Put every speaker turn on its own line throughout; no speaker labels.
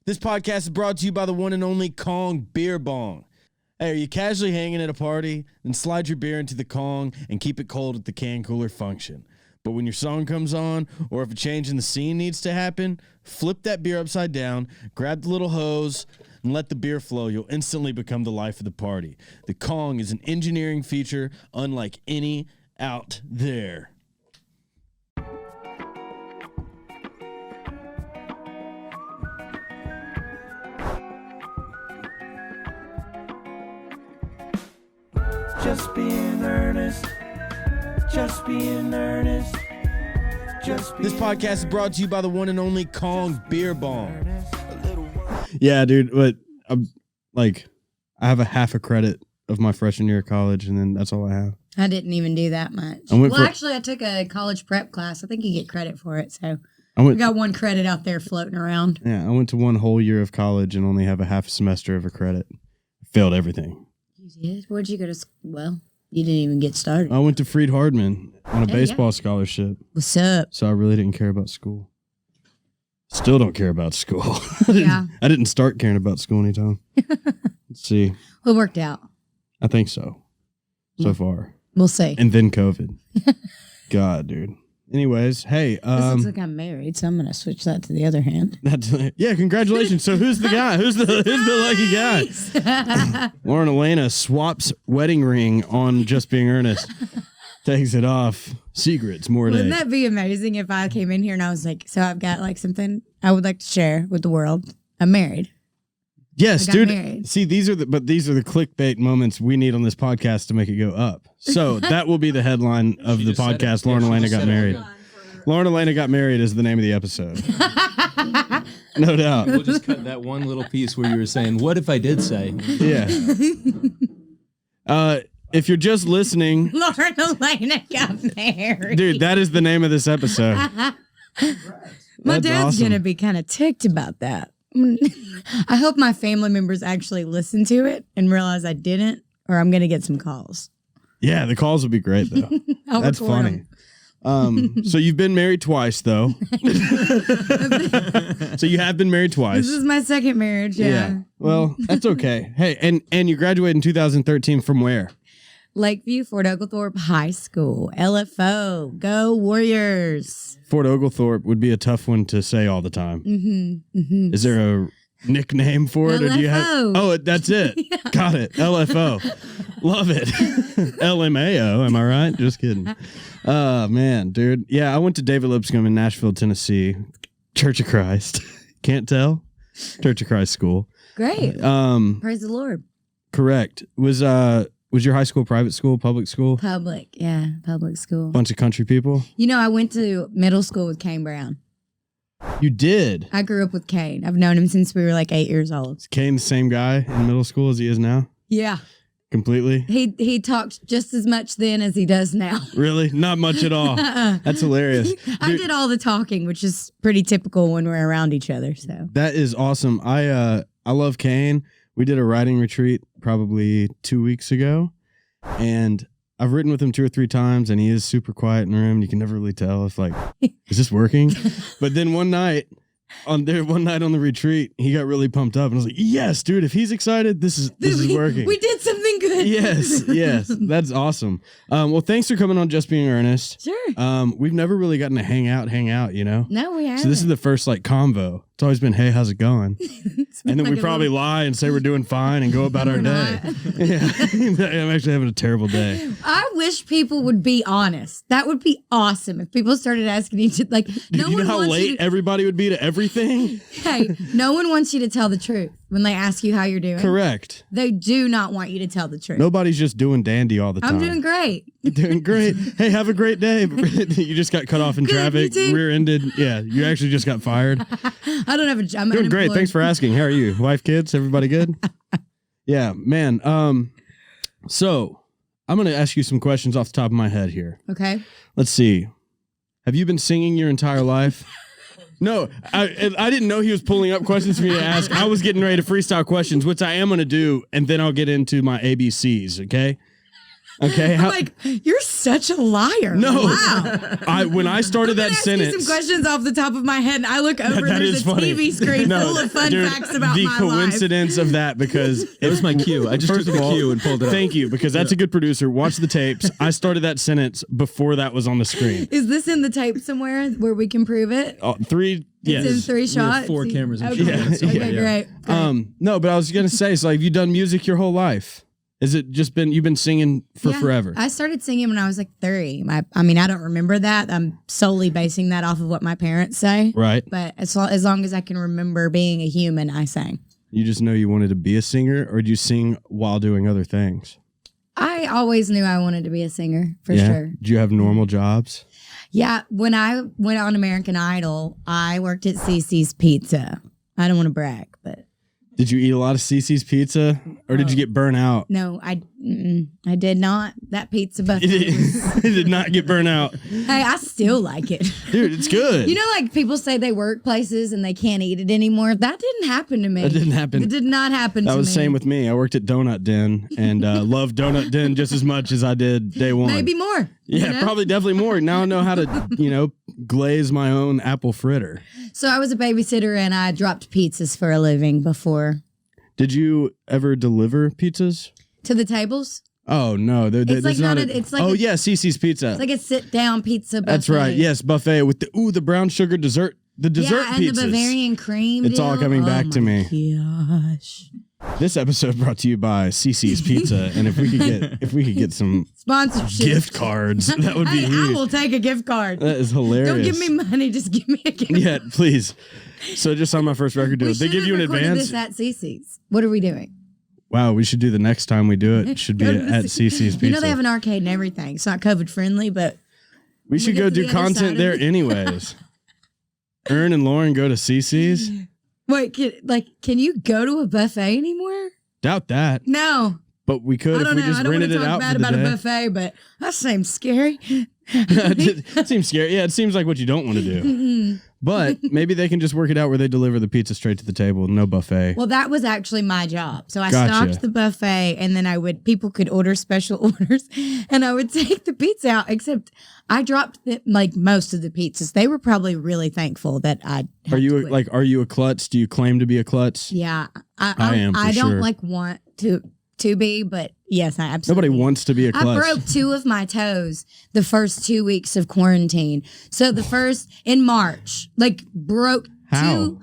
This podcast is brought to you by the one and only Kong Beer Bong. Hey, are you casually hanging at a party? Then slide your beer into the Kong and keep it cold at the can cooler function. But when your song comes on, or if a change in the scene needs to happen, flip that beer upside down, grab the little hose, and let the beer flow. You'll instantly become the life of the party. The Kong is an engineering feature unlike any out there.
Just being earnest. Just being earnest. Just being
This podcast is brought to you by the one and only Kong Beer Bong. Yeah, dude, but I have a half a credit of my freshman year of college, and then that's all I have.
I didn't even do that much. Actually, I took a college prep class. I think you get credit for it, so we got one credit out there floating around.
Yeah, I went to one whole year of college and only have a half semester of a credit. Failed everything.
You did? Where'd you go to school? Well, you didn't even get started.
I went to Freed Hardman on a baseball scholarship.
What's up?
So I really didn't care about school. Still don't care about school.
Yeah.
I didn't start caring about school anytime. Let's see.
Well, it worked out.
I think so. So far.
We'll see.
And then COVID. God, dude. Anyways, hey.
This looks like I'm married, so I'm going to switch that to the other hand.
Yeah, congratulations. So who's the guy? Who's the lucky guy? Lauren Elena swaps wedding ring on Just Being Earnest. Takes it off. Secrets, more today.
Wouldn't that be amazing if I came in here and I was like, so I've got like something I would like to share with the world. I'm married.
Yes, dude.
Married.
See, these are the clickbait moments we need on this podcast to make it go up. So that will be the headline of the podcast. Lauren Alaina got married. Lauren Alaina got married is the name of the episode. No doubt.
We'll just cut that one little piece where you were saying, "What if I did say?"
Yeah. If you're just listening,
Lauren Alaina got married.
Dude, that is the name of this episode.
My dad's
awesome.
going to be kind of ticked about that. I hope my family members actually listen to it and realize I didn't, or I'm going to get some calls.
Yeah, the calls would be great, though. That's funny. So you've been married twice, though. So you have been married twice.
This is my second marriage, yeah.
Well, that's okay. Hey, and you graduated in 2013 from where?
Lakeview, Fort Oglethorpe High School. LFO. Go Warriors.
Fort Oglethorpe would be a tough one to say all the time.
Mm-hmm, mm-hmm.
Is there a nickname for it?
LFO.
Or do you have? Oh, that's it. Yeah. Got it. LFO. Love it. LMAO. Am I right? Just kidding. Oh, man, dude. Yeah, I went to David Lipscomb in Nashville, Tennessee. Church of Christ. Can't tell? Church of Christ school.
Great. Praise the Lord.
Correct. Was your high school private school, public school?
Public, yeah, public school.
Bunch of country people?
You know, I went to middle school with Kane Brown.
You did?
I grew up with Kane. I've known him since we were like 8 years old.
Is Kane the same guy in middle school as he is now?
Yeah.
Completely?
He talked just as much then as he does now.
Really? Not much at all. That's hilarious.
I did all the talking, which is pretty typical when we're around each other. So
that is awesome. I love Kane. We did a writing retreat probably 2 weeks ago, and I've written with him 2 or 3 times, and he is super quiet in the room. You can never really tell if is this working? But then one night on the retreat, he got really pumped up, and I was like, "Yes, dude! If he's excited, this is working.
We did something good."
Yes, that's awesome. Well, thanks for coming on Just Being Earnest.
Sure.
We've never really gotten to hang out, you know?
No, we haven't.
So this is the first convo. It's always been, "Hey, how's it going?" And then we probably lie and say we're doing fine and go about our day. Yeah, I'm actually having a terrible day.
I wish people would be honest. That would be awesome if people started asking each other.
Do you know how late everybody would be to everything?
Hey, no one wants you to tell the truth when they ask you how you're doing.
Correct.
They do not want you to tell the truth.
Nobody's just doing dandy all the time.
I'm doing great.
You're doing great. Hey, have a great day. You just got cut off in traffic, rear-ended. Yeah, you actually just got fired.
I don't have a job. I'm
doing great. Thanks for asking. How are you? Wife, kids, everybody good? Yeah, man. So I'm going to ask you some questions off the top of my head here.
Okay.
Let's see. Have you been singing your entire life? No, I didn't know he was pulling up questions for me to ask. I was getting ready to freestyle questions, which I am going to do, and then I'll get into my ABCs, okay? Okay.
I'm like, you're such a liar.
No.
Wow.
When I started that
Ask me
sentence.
some questions off the top of my head, and I look over,
That
there's
is
a
funny.
TV screen full of fun
dude,
facts about
the
my life.
coincidence of that, because
It was my cue. I just
First
took
of
the
all,
cue and pulled it up.
Thank you, because that's a good producer. Watch the tapes. I started that sentence before that was on the screen.
Is this in the tape somewhere where we can prove it?
Three. Yes.
It's in 3
We have
shots.
4 cameras in
Okay,
shots.
okay, great.
No, but I was gonna say, so have you done music your whole life? Is it just you've been singing for
Yeah,
forever?
I started singing when I was like 3. I mean, I don't remember that. I'm solely basing that off of what my parents say.
Right.
But as long as I can remember being a human, I sang.
You just know you wanted to be a singer, or did you sing while doing other things?
I always knew I wanted to be a singer, for sure.
Did you have normal jobs?
Yeah, when I went on American Idol, I worked at CC's Pizza. I don't want to brag, but
Did you eat a lot of CC's pizza, or did you get burnt out?
no, I did not. That pizza buffet.
It did not get burnt out.
Hey, I still like it.
Dude, it's good.
You know, like people say they work places and they can't eat it anymore. That didn't happen to me.
That didn't happen.
It did not happen to me.
That was the same with me. I worked at Donut Den and loved Donut Den just as much as I did day one.
Maybe more.
Yeah,
you know?
probably definitely more. Now I know how to, glaze my own apple fritter.
So I was a babysitter and I dropped pizzas for a living before.
Did you ever deliver pizzas?
To the tables?
Oh, no.
It's like
not
it's like
oh,
a,
yeah, CC's Pizza.
it's like a sit-down pizza buffet.
That's right. Yes, buffet with the brown sugar dessert. The dessert
yeah, and
pizzas.
the Bavarian cream.
It's all
deal.
coming back to
my
me.
Gosh.
This episode brought to you by CC's Pizza, and if we could get some
Sponsorship.
gift cards, that would be
Hey, I
huge.
will take a gift card.
That is hilarious.
Don't give me money, just give me a gift
Yeah, please. So just on my first record deal,
We
they give
should
you an
have recorded
advance.
this at CC's. What are we doing?
Wow, we should do the next time we do it. It should be
Go to the
at CC's Pizza.
You know they have an arcade and everything. It's not COVID friendly, but
we should
get
go
to
do
the other side
content
of
there
it.
anyways. Ern and Lauren go to CC's.
wait, can you go to a buffet anymore?
Doubt that,
No.
but we could
I
if
don't
we
know.
just
I don't want
rented
to
it
talk
out
bad
for the
about a
day.
buffet, but that seems scary.
It seems scary. Yeah, it seems like what you don't want to do. But maybe they can just work it out where they deliver the pizza straight to the table, no buffet.
Well, that was actually my job. So I
Gotcha.
stocked the buffet and then people could order special orders and I would take the pizza out, except I dropped most of the pizzas. They were probably really thankful that I had
Are you
to quit.
are you a klutz? Do you claim to be a klutz?
Yeah.
I am, for
I don't
sure.
want to be, but yes, I absolutely.
Nobody wants to be a klutz.
I broke 2 of my toes the first 2 weeks of quarantine. So the first in March, broke
How?
2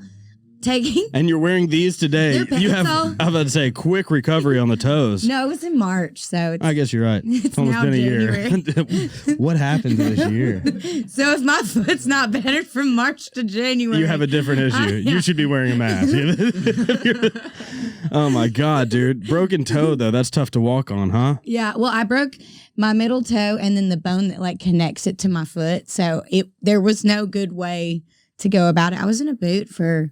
taking.
And you're wearing these today.
They're
You have,
pencil.
I was about to say, quick recovery on the toes.
No, it was in March. So it's,
I guess you're right.
It's
almost
now
been a
January.
year. What happened to this year?
so if my foot's not better from March to January,
You have a different issue.
Yeah.
You should be wearing a mask. Oh my God, dude. Broken toe, though. That's tough to walk on, huh?
Yeah, well, I broke my middle toe and then the bone that connects it to my foot. So there was no good way to go about it. I was in a boot for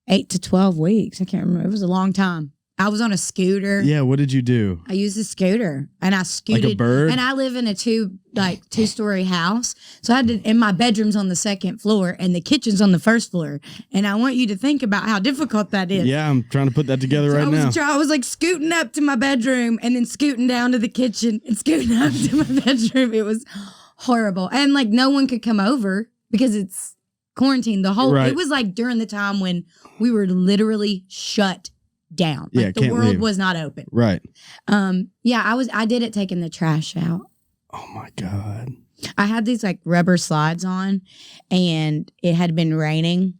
8 to 12 weeks. I can't remember. It was a long time. I was on a scooter.
Yeah, what did you do?
I used a scooter and I scooted.
Like a bird?
And I live in a 2-story house. So and my bedroom's on the 2nd floor and the kitchen's on the 1st floor. And I want you to think about how difficult that is.
Yeah, I'm trying to put that together right now.
I was scooting up to my bedroom and then scooting down to the kitchen and scooting up to my bedroom. It was horrible. And no one could come over because it's quarantine.
Right.
It was during the time when we were literally shut down.
Yeah,
The
can't
world
leave.
was not open.
Right.
Yeah, I did it taking the trash out.
Oh my God.
I had these rubber slides on and it had been raining.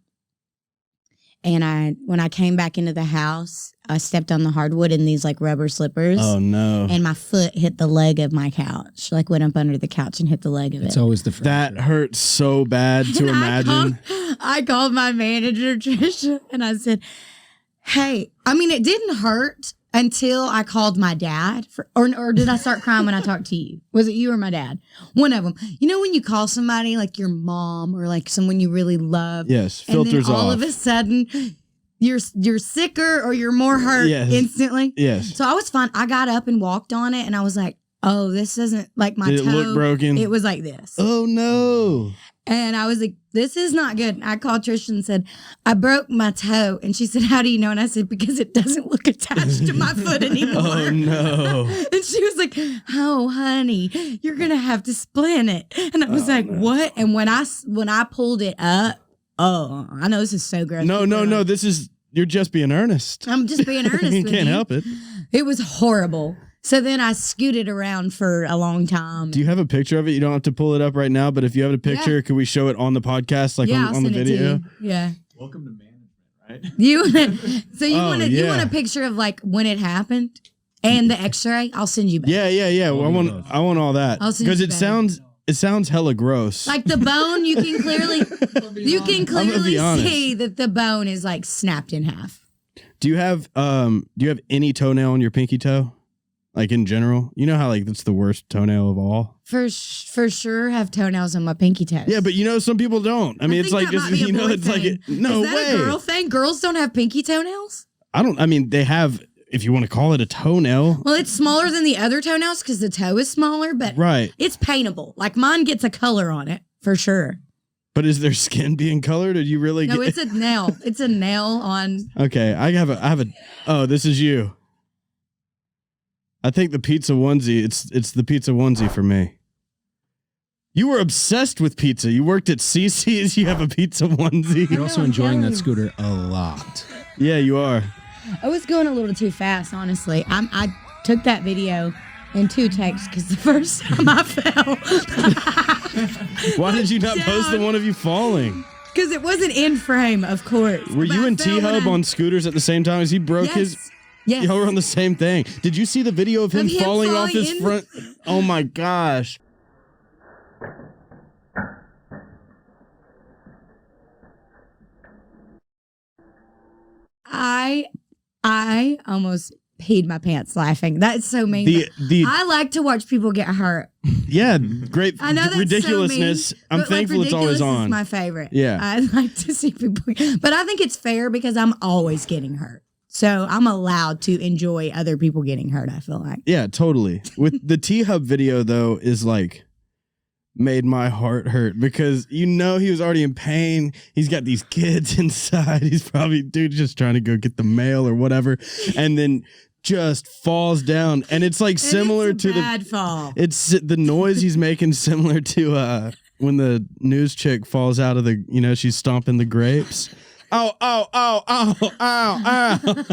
And when I came back into the house, I stepped on the hardwood in these rubber slippers.
Oh no.
And my foot hit the leg of my couch. Went up under the couch and hit the leg of
It's
it.
always the first.
That hurts so bad to
And
imagine.
I called my manager, Trisha, and I said, hey, it didn't hurt until I called my dad. Or did I start crying when I talked to you? Was it you or my dad? One of them. You know when you call somebody your mom or someone you really love?
Yes,
And then
filters
all
off.
of a sudden, you're sicker or you're more hurt
Yes.
instantly.
Yes.
So I was fine. I got up and walked on it, and I was like, oh, this isn't my
Did it
toe.
look broken?
It was like this.
Oh no.
And I was like, this is not good. I called Trisha and said, I broke my toe. And she said, how do you know? And I said, because it doesn't look attached to my foot anymore.
Oh, no.
And she was like, oh, honey, you're going to have to splint it. And I was like, what? And when I pulled it up, oh, I know this is so gross.
No. You're just being earnest.
I'm just being earnest.
You can't help it.
It was horrible. So then I scooted around for a long time.
Do you have a picture of it? You don't have to pull it up right now, but if you have a picture, could we show it on the podcast, like
I'll
on the
send it to
video?
you. Yeah.
Welcome to management, right?
You want a picture of like when it happened and the X-ray? I'll send you back.
Yeah. Well, I want all that
I'll send you
because it
back.
sounds hella gross.
Like the bone, you can clearly
be honest.
see that the bone is like snapped in half.
Do you have any toenail on your pinky toe? Like in general, you know how like that's the worst toenail of all.
For sure, have toenails on my pinky toes.
Yeah, but some people don't. I mean, it's like just it's like no
is that
way.
a girl thing? Girls don't have pinky toenails.
They have, if you want to call it a toenail.
Well, it's smaller than the other toenails because the toe is smaller, but
right.
It's paintable. Like mine gets a color on it for sure.
But is their skin being colored? Or do you really?
No, it's a nail. It's a nail on.
Okay, I have a. Oh, this is you. I think the pizza onesie. It's the pizza onesie for me. You were obsessed with pizza. You worked at CC's. You have a pizza onesie.
You're also enjoying that scooter a lot.
Yeah, you are.
I was going a little too fast, honestly. I took that video in 2 takes because the first time I fell.
Why did you not post the one of you falling?
Because it wasn't in frame, of course.
Were you and T-Hub on scooters at the same time as he broke his?
Yes.
Y'all were on the same thing. Did you see the video of him falling off his front? Oh my gosh.
I almost peed my pants laughing. That's so mean. I like to watch people get hurt.
Yeah, great.
I know that's
ridiculousness.
So mean,
I'm thankful it's always on.
Is my favorite.
Yeah,
I like to see people, but I think it's fair because I'm always getting hurt. So I'm allowed to enjoy other people getting hurt, I feel like.
Yeah, totally. With the T-Hub video, though, is like made my heart hurt because he was already in pain. He's got these kids inside. He's probably, just trying to go get the mail or whatever. And then just falls down. And it's like similar to
bad fall.
It's the noise he's making similar to when the news chick falls out of she's stomping the grapes. Ow, ow, ow, ow, ow, ow.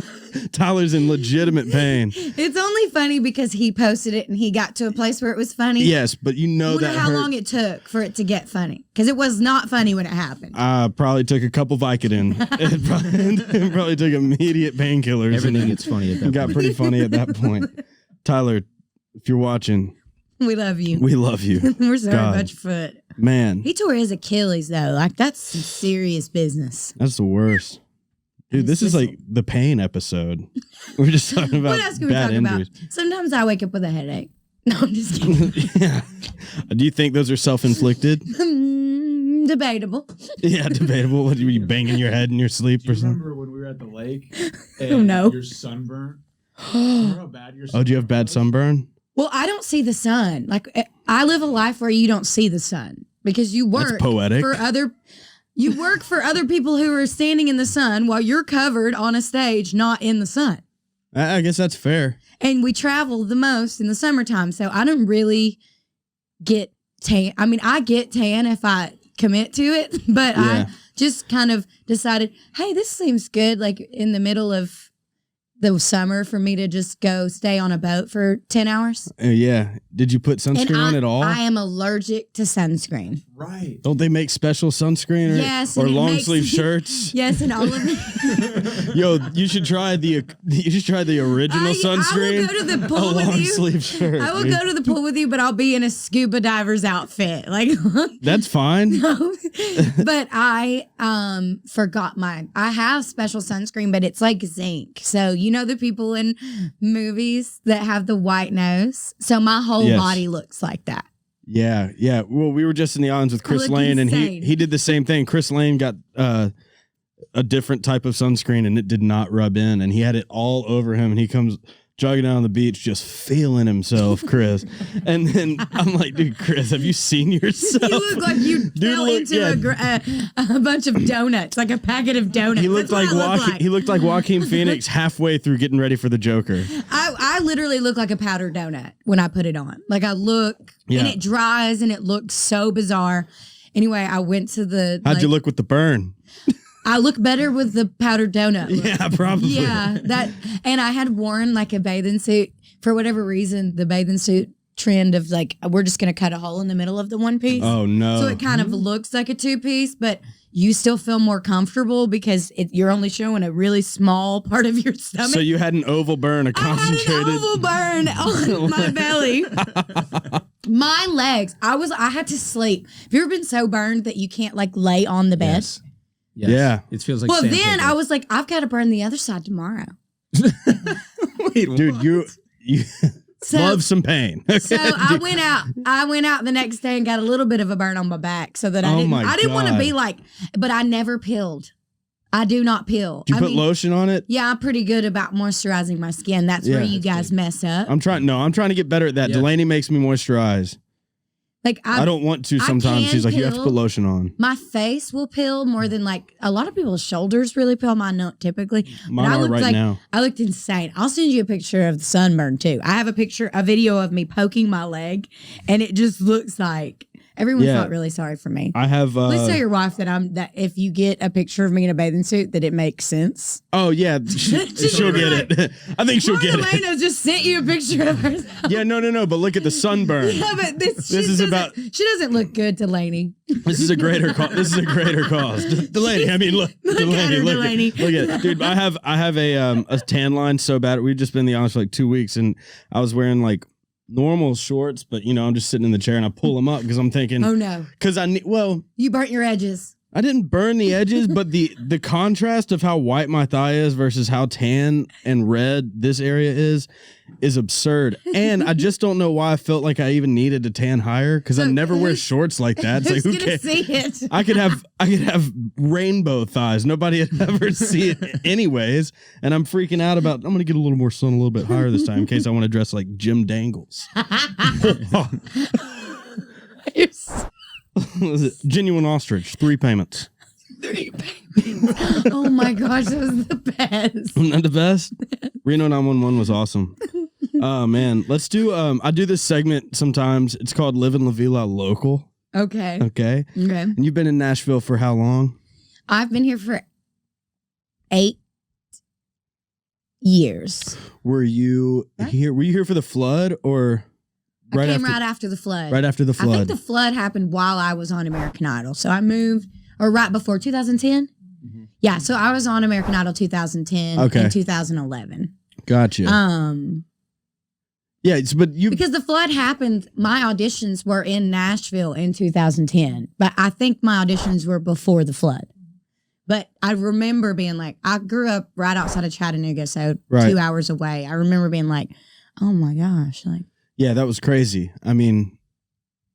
Tyler's in legitimate pain.
It's only funny because he posted it and he got to a place where it was funny.
Yes, but I wonder
how long it took for it to get funny. Because it was not funny when it happened.
Probably took a couple Vicodin. it probably took immediate painkillers.
Everything gets funny at that point.
Got pretty funny at that point. Tyler, if you're watching.
We love you.
We love you.
We're sorry about your foot.
Man.
He tore his Achilles, though. Like, that's some serious business.
That's the worst. Dude, this is like the pain episode. We're just talking about
what else can
bad
we talk
injuries.
about? Sometimes I wake up with a headache. No, I'm just kidding.
Yeah. Do you think those are self-inflicted?
Debatable.
Yeah, debatable. What, were you banging your head in your sleep or something?
Remember when we were at the lake
and
your sunburn? Remember how bad your sunburn
Oh, do you have bad sunburn?
Well, I don't see the sun. Like, I live a life where you don't see the sun because you work
That's poetic.
for other people who are standing in the sun while you're covered on a stage, not in the sun.
I guess that's fair.
And we travel the most in the summertime, so I don't really get tan. I mean, I get tan if I commit to it, but I just kind of decided, hey, this seems good, like in the middle of the summer for me to just go stay on a boat for 10 hours.
Yeah. Did you put sunscreen on at all?
I am allergic to sunscreen.
Right.
Don't they make special sunscreen or long sleeve shirts?
Yes, and all of it.
Yo, you should try the original sunscreen.
I will go to the pool with
long
you.
sleeve shirt.
I will go to the pool with you, but I'll be in a scuba diver's outfit. Like
that's fine.
No. But I forgot mine. I have special sunscreen, but it's like zinc. So you know the people in movies that have the white nose. So my whole body looks like that.
Yeah, yeah. Well, we were just in the islands with Chris Lane, and he did the same thing. Chris Lane got a different type of sunscreen, and it did not rub in, and he had it all over him. And he comes jogging down on the beach, just feeling himself, Chris. And then I'm like, dude, Chris, have you seen yourself?
You look like you fell into a bunch of donuts, like a packet of donuts.
He looked He looked like Joaquin Phoenix halfway through getting ready for the Joker.
I literally look like a powdered donut when I put it on. Like I look, and it dries, and it looks so bizarre. Anyway, I went to the.
How'd you look with the burn?
I look better with the powdered donut look.
Yeah, probably.
Yeah, and I had worn like a bathing suit for whatever reason. The bathing suit trend of like we're just gonna cut a hole in the middle of the one piece.
Oh no!
So it kind of looks like a two piece, but you still feel more comfortable because you're only showing a really small part of your stomach.
So you had an oval burn, a concentrated
oval burn on my belly. My legs. I had to sleep. Have you ever been so burned that you can't like lay on the bed?
Yes. Yes.
Yeah.
It feels like
Well,
sandpaper.
then I was like, I've got to burn the other side tomorrow.
Wait,
Dude,
what?
you
So,
love some pain.
so I went out the next day and got a little bit of a burn on my back so that I didn't want to
God.
be like, but I never peeled. I do not peel.
Did you put lotion on it?
Yeah, I'm pretty good about moisturizing my skin. That's where you guys mess up.
I'm trying to get better at that.
Yeah.
Delaney makes me moisturize.
Like
I don't want to sometimes. She's like, you have to put lotion on.
My face will peel more than like a lot of people's shoulders really peel. Mine don't typically.
Mine
But I
are
looked
right
like,
now.
I looked insane. I'll send you a picture of the sunburn too. I have a video of me poking my leg, and it just looks like everyone felt really sorry for me.
I have.
Please tell your wife that if you get a picture of me in a bathing suit, that it makes sense.
Oh yeah, she'll get it. I think she'll get it.
Elena just sent you a picture of herself.
Yeah, no, but look at the sunburn.
Yeah, but this
is about.
She doesn't look good, Delaney.
This is a greater cause. This is a greater cause. Delaney, I mean, look, Delaney,
at her, Delaney.
Look at it. Dude, I have a tan line so bad. We've just been in the office for like 2 weeks, and I was wearing like normal shorts, but I'm just sitting in the chair and I pull them up because I'm thinking,
Oh no,
because
you burnt your edges.
I didn't burn the edges, but the contrast of how white my thigh is versus how tan and red this area is absurd. And I just don't know why I felt like I even needed to tan higher because I never wear shorts like that. It's
Who's
like, who
gonna
cares?
see it?
I could have rainbow thighs. Nobody would ever see it anyways. And I'm freaking out about, I'm going to get a little more sun a little bit higher this time in case I want to dress like Jim Dangles. Genuine ostrich, 3 payments.
Oh my gosh, that was the best.
Isn't that the best? Reno 911 was awesome. Oh man, let's do. I do this segment sometimes. It's called Living La Villa Local.
Okay.
Okay.
Okay.
And you've been in Nashville for how long?
I've been here for 8 years.
Were you here? Were you here for the flood or?
I came right after the flood.
Right after the flood.
I think the flood happened while I was on American Idol. So I moved, or right before 2010. Mm-hmm. Yeah, so I was on American Idol 2010 and 2011.
Gotcha. Yeah, but
because the flood happened, my auditions were in Nashville in 2010, but I think my auditions were before the flood. But I remember being like, I grew up right outside of Chattanooga, so 2 hours away. I remember being like, oh my gosh, like.
Yeah, that was crazy. I mean,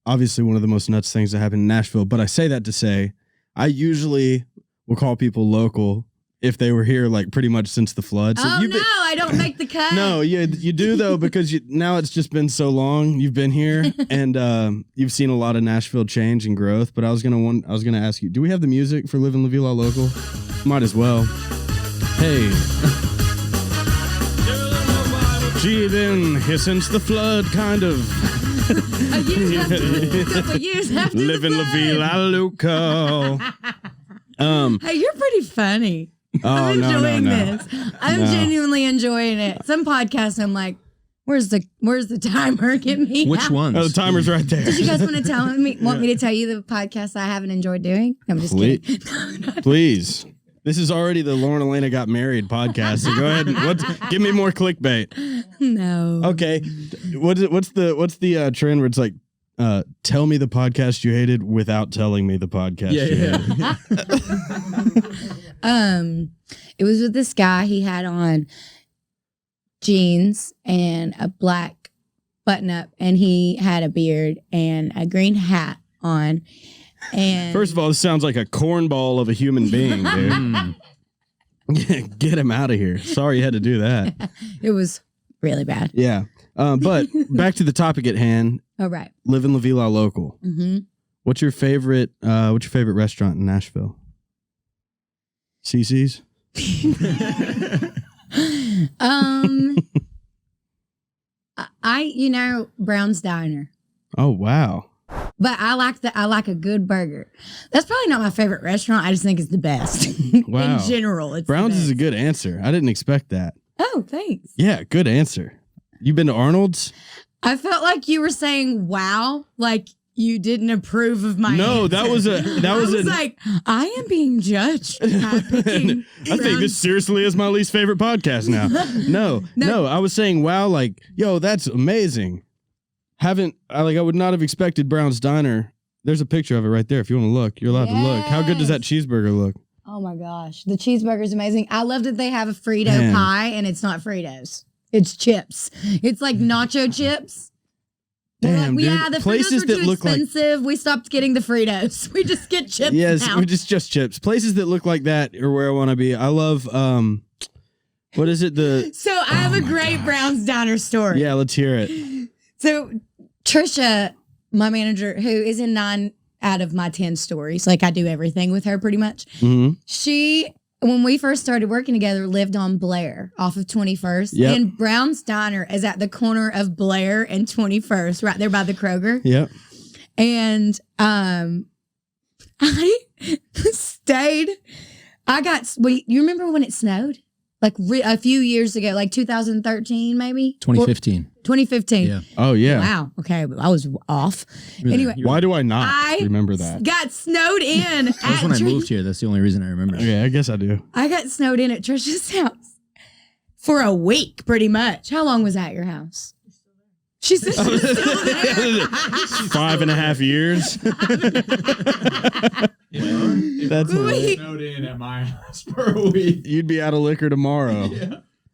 obviously one of the most nuts things that happened in Nashville, but I say that to say, I usually will call people local if they were here like pretty much since the flood. So
I don't make the cut.
No, you do though, because now it's just been so long you've been here and you've seen a lot of Nashville change and growth. But I was gonna ask you, do we have the music for Living La Villa Local? Might as well. Hey. She been here since the flood, kind of.
A couple years after
Living
the
La Villa Local.
Hey, you're pretty funny. I'm enjoying this. I'm genuinely enjoying it. Some podcasts, I'm like, where's the timer? Get me
Which
out.
ones?
Oh, the timer's right there.
Did you guys want me to tell you the podcast I haven't enjoyed doing? I'm just kidding.
Please. This is already the Lauren Elena Got Married podcast. So go ahead and give me more clickbait.
No.
Okay. What's the trend where it's like, tell me the podcast you hated without telling me the podcast you hated.
It was with this guy. He had on jeans and a black button up, and he had a beard and a green hat on. And
first of all, this sounds like a cornball of a human being, dude. Get him out of here. Sorry you had to do that.
It was really bad.
Yeah. But back to the topic at hand.
All right.
Living La Villa Local.
Mm-hmm.
What's your favorite restaurant in Nashville? CC's?
Brown's Diner.
Oh, wow.
But I like a good burger. That's probably not my favorite restaurant. I just think it's the best.
Wow.
In general, it's
Brown's
the
is a
best.
good answer. I didn't expect that.
Oh, thanks.
Yeah, good answer. You been to Arnold's?
I felt like you were saying wow, like you didn't approve of my
No,
answer.
that was
like, I am being judged.
I think this seriously is my least favorite podcast now. No, I was saying wow, like, yo, that's amazing. I would not have expected Brown's Diner. There's a picture of it right there. If you want to look, you're allowed to look. How good does that cheeseburger look?
Oh my gosh. The cheeseburger is amazing. I love that they have a Frito
Man.
pie and it's not Fritos. It's chips. It's like nacho chips.
Damn, dude.
Yeah, the
Places
Fritos were
that
too
look like
expensive. We stopped getting the Fritos. We just get chips
yes,
now.
just chips. Places that look like that are where I want to be. I love what is it?
So I have a great Brown's Diner story.
Yeah, let's hear it.
So Trisha, my manager, who is in 9 out of my 10 stories, like I do everything with her pretty much.
Mm-hmm.
She, when we first started working together, lived on Blair off of 21st.
Yep.
And Brown's Diner is at the corner of Blair and 21st, right there by the Kroger.
Yep.
And I stayed. You remember when it snowed? Like a few years ago, like 2013 maybe?
2015.
2015.
Yeah.
Oh yeah.
Wow. Okay. I was off.
You were
Anyway.
there.
Why do I not
I
remember that?
got snowed in
That was when I moved here. That's the only reason I remember.
Okay, I guess I do.
I got snowed in at Trisha's house for a week, pretty much. How long was that at your house? She said she was still there.
5.5 years. That's hilarious.
Snowed in at my house for a week.
You'd be out of liquor tomorrow.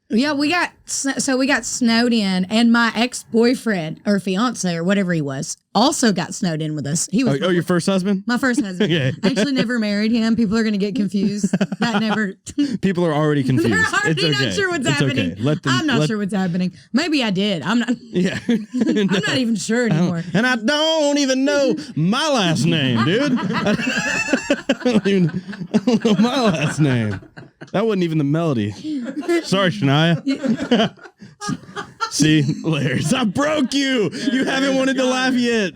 Yeah, we got snowed in, and my ex-boyfriend or fiance or whatever he was also got snowed in with us. He was
Oh, your first husband?
my first husband.
Okay.
I actually never married him. People are going to get confused. That never.
People are already confused.
They're already
It's okay.
not sure what's
It's
happening.
okay.
I'm not sure what's happening. Maybe I did. I'm not.
Yeah.
I'm not even sure anymore.
And I don't even know my last name, dude. I don't know my last name. That wasn't even the melody. Sorry, Shania. See, Larry, I broke you. You haven't wanted to laugh yet.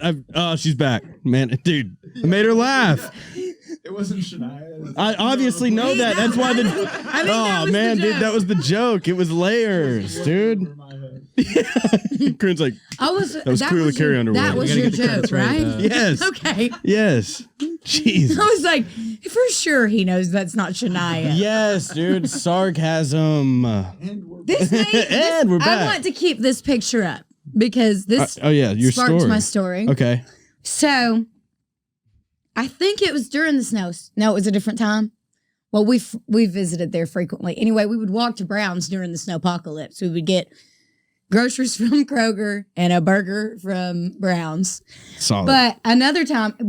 She's back, man, dude. I made her laugh.
It wasn't Shania.
I obviously know that. That's why
that was the
dude,
joke.
that was the joke. It was layers, dude. Corinne's like, that was clearly Carrie Underwood.
That was
You
your
gotta get the
joke,
credits right,
right?
yes,
Okay.
yes. Jeez.
I was like, for sure he knows that's not Shania.
Yes, dude. Sarcasm. And we're back.
I want to keep this picture up because this
Oh yeah, your
sparked
story.
my story.
Okay.
So I think it was during the snows. No, it was a different time. Well, we visited there frequently. Anyway, we would walk to Brown's during the snowpocalypse. We would get groceries from Kroger and a burger from Brown's.
Solid.
But another time, it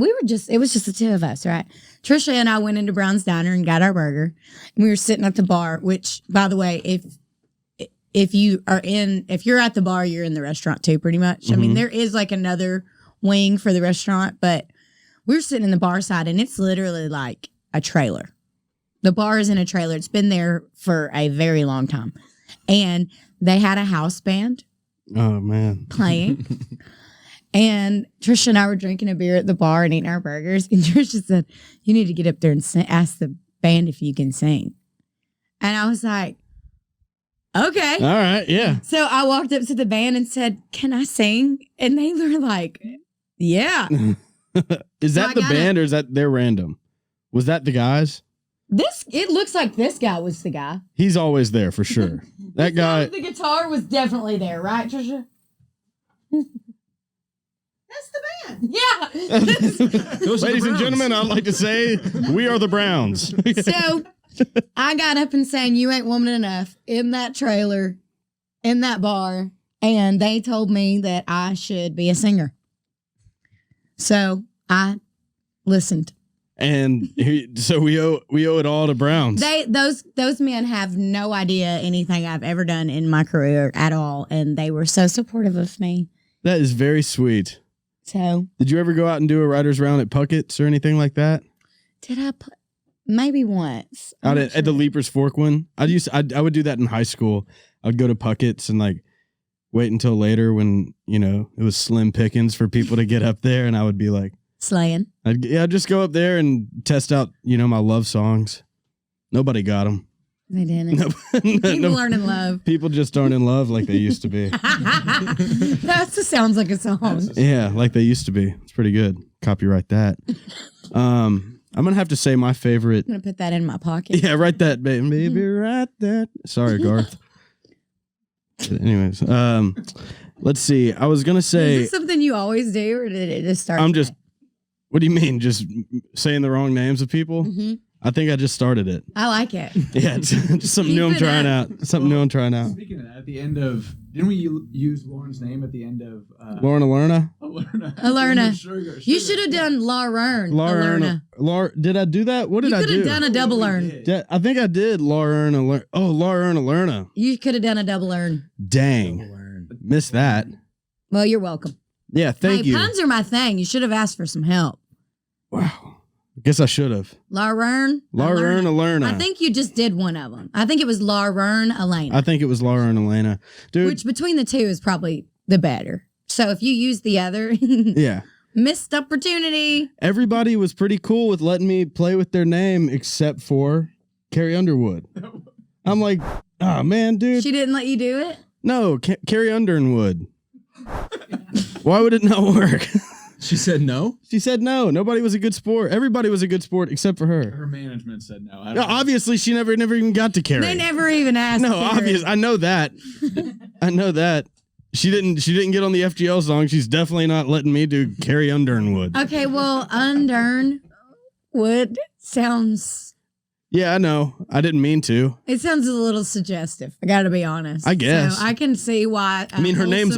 was just the two of us, right? Trisha and I went into Brown's Diner and got our burger. And we were sitting at the bar, which, by the way, if you're at the bar, you're in the restaurant too, pretty much.
Mm-hmm.
I mean, there is like another wing for the restaurant, but we were sitting in the bar side and it's literally like a trailer. The bar is in a trailer. It's been there for a very long time. And they had a house band
oh man.
playing. And Trisha and I were drinking a beer at the bar and eating our burgers. And Trisha said, you need to get up there and ask the band if you can sing. And I was like, okay.
All right. Yeah.
So I walked up to the band and said, can I sing? And they were like, yeah.
Is
So
that
I
the
gotta-
band or is that they're random? Was that the guys?
It looks like this guy was the guy.
He's always there for sure. That guy.
The guitar was definitely there, right, Trisha?
That's the band.
Yeah.
Ladies and gentlemen, I'd like to say we are the Browns.
So I got up and sang You Ain't Woman Enough in that trailer, in that bar, and they told me that I should be a singer. So I listened.
And so we owe it all to Browns.
Those men have no idea anything I've ever done in my career at all, and they were so supportive of me.
That is very sweet.
So,
did you ever go out and do a writer's round at Puckett's or anything like that?
did I put maybe once
Out at the Leapers Fork one? I would do that in high school. I'd go to Puckett's and like wait until later when, you know, it was slim pickings for people to get up there, and I would be like
slaying?
I'd just go up there and test out, you know, my love songs. Nobody got them.
They didn't. People aren't in love.
People just aren't in love like they used to be.
That sounds like a song.
Yeah, like they used to be. It's pretty good. Copyright that. I'm gonna have to say my favorite.
I'm gonna put that in my pocket.
Yeah, write that, baby. Write that. Sorry, Garth. Anyways, let's see. I was gonna say.
Is this something you always do, or did it just start?
What do you mean? Just saying the wrong names of people?
Mm-hmm.
I think I just started it.
I like it.
Yeah, it's just something new I'm trying out. Something new I'm trying out.
Speaking of that, at the end of, didn't we use Lauren's name at the end of
Lauren Alerna?
Alerna. You should have done Lauren.
Laura, did I do that? What did I do?
You could have done a double earn.
I think I did Lauren Alerna. Oh, Lauren Alerna.
You could have done a double earn.
Dang. Missed that.
Well, you're welcome.
Yeah, thank you.
Puns are my thing. You should have asked for some help.
Wow. I guess I should have.
Lauren
Alerna.
I think you just did one of them. I think it was Lauren Elena.
I think it was Lauren Elena. Dude.
Which between the two is probably the better. So if you use the other,
yeah.
Missed opportunity.
Everybody was pretty cool with letting me play with their name except for Carrie Underwood. I'm like, oh man, dude.
She didn't let you do it?
No, Carrie Underwood. Why would it not work?
She said no?
She said no. Nobody was a good sport. Everybody was a good sport except for her.
Her management said no.
Obviously, she never even got to Carrie.
They never even asked.
No, obvious. I know that. I know that. She didn't get on the FGL song. She's definitely not letting me do Carrie Underwood.
Okay, well, Underwood sounds.
Yeah, I know. I didn't mean to.
It sounds a little suggestive. I got to be honest.
I guess.
So I can see why.
I mean, her name's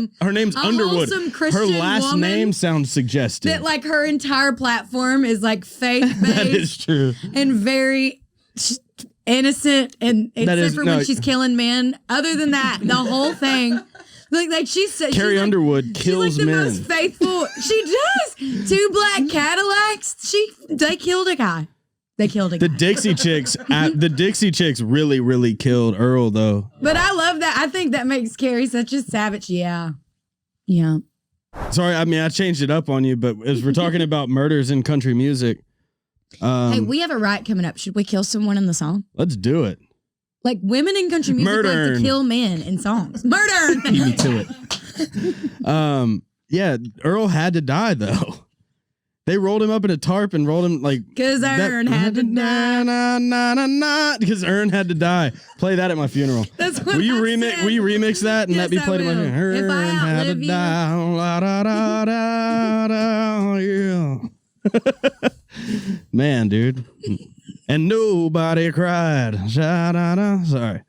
Underwood. Her last name sounds suggestive.
That like her entire platform is like faith-based.
That is true.
And very innocent, and except for when she's killing men. Other than that, the whole thing. Like she said,
Carrie Underwood kills
she's like the
men.
Most faithful. She does. 2 black Cadillacs. They killed a guy. They killed a guy.
The Dixie Chicks really, really killed Earl, though.
But I love that. I think that makes Carrie such a savage. Yeah. Yeah.
Sorry, I mean, I changed it up on you, but as we're talking about murders in country music.
Hey, we have a riot coming up. Should we kill someone in the song?
Let's do it.
Like women in country music like to kill men in songs. Murder!
Beat me to it.
Yeah, Earl had to die, though. They rolled him up in a tarp and rolled him like...
Because Ern had to die.
Because Ern had to die. Play that at my funeral.
That's what
Will you remix that and that be played at my funeral? Ern had to die. La, da, da, da, da, yeah. Man, dude. And nobody cried. Sorry.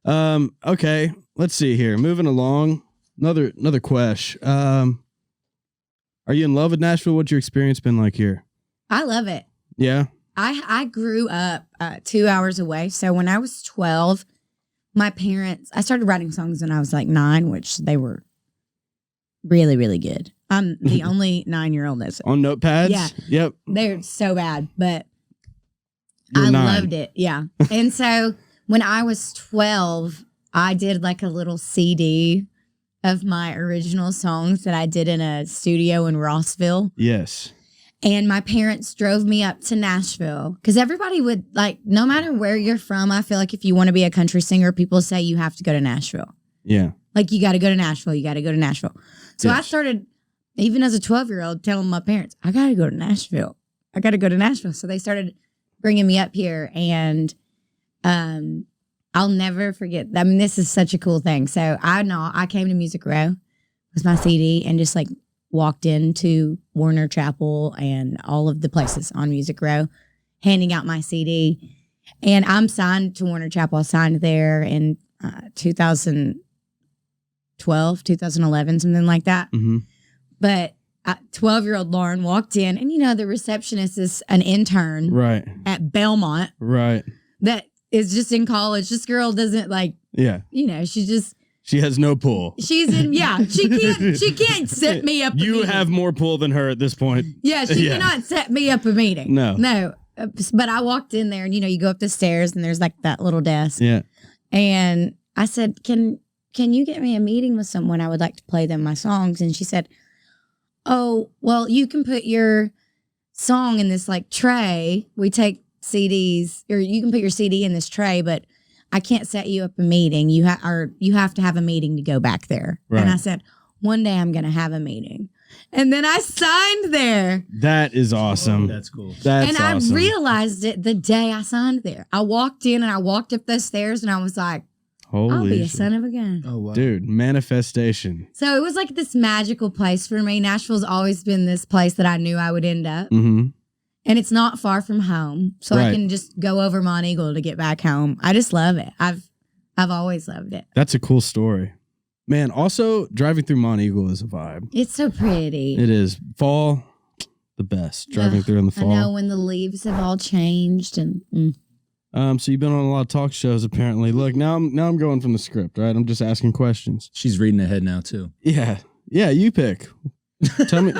Okay, let's see here. Moving along. Another question. Are you in love with Nashville? What's your experience been like here?
I love it.
Yeah.
I grew up 2 hours away. So when I was 12, my parents, I started writing songs when I was like 9, which they were really, really good. I'm the only 9-year-old that's
on notepads?
Yeah.
Yep.
They're so bad, but
You're
I
9.
loved it. Yeah. And so when I was 12, I did like a little CD of my original songs that I did in a studio in Rossville.
Yes.
And my parents drove me up to Nashville because everybody would like, no matter where you're from, I feel like if you want to be a country singer, people say you have to go to Nashville.
Yeah.
Like you got to go to Nashville. You got to go to Nashville. So
Yes.
I started, even as a 12-year-old, telling my parents, I got to go to Nashville. I got to go to Nashville. So they started bringing me up here, and I'll never forget. I mean, this is such a cool thing. So I came to Music Row with my CD and just like walked into Warner Chapel and all of the places on Music Row, handing out my CD. And I'm signed to Warner Chapel. I signed there in 2012, 2011, something like that.
Mm-hmm.
But 12-year-old Lauren walked in, and the receptionist is an intern
Right.
at Belmont
Right.
that is just in college. This girl doesn't
She has no pull.
she's in, she can't set me up.
You have more pull than her at this point.
Yeah, she cannot set me up a meeting. No. But I walked in there, and you go up the stairs, and there's like that little desk.
Yeah.
And I said, Can you get me a meeting with someone? I would like to play them my songs. And she said, oh, well, you can put your song in this like tray. We take CDs, or you can put your CD in this tray, but I can't set you up a meeting. You have to have a meeting to go back there.
Right.
And I said, one day I'm going to have a meeting. And then I signed there.
That is awesome.
That's cool.
That's awesome.
I realized it the day I signed there. I walked in and I walked up those stairs, and I was like, I'll be a
shit.
son of a gun.
Oh, wow.
Dude, manifestation.
So it was like this magical place for me. Nashville's always been this place that I knew I would end up.
Mm-hmm.
And it's not far from home. So I can just go over Mont Eagle to get back home. I just love it. I've always loved it.
That's a cool story. Man, also, driving through Mont Eagle is a vibe.
It's so pretty.
It is. Fall, the best. Driving through in the fall.
I know, when the leaves have all changed. And
So you've been on a lot of talk shows, apparently. Look, now I'm going from the script, right? I'm just asking questions.
She's reading ahead now, too.
Yeah. Yeah, you pick. Tell me.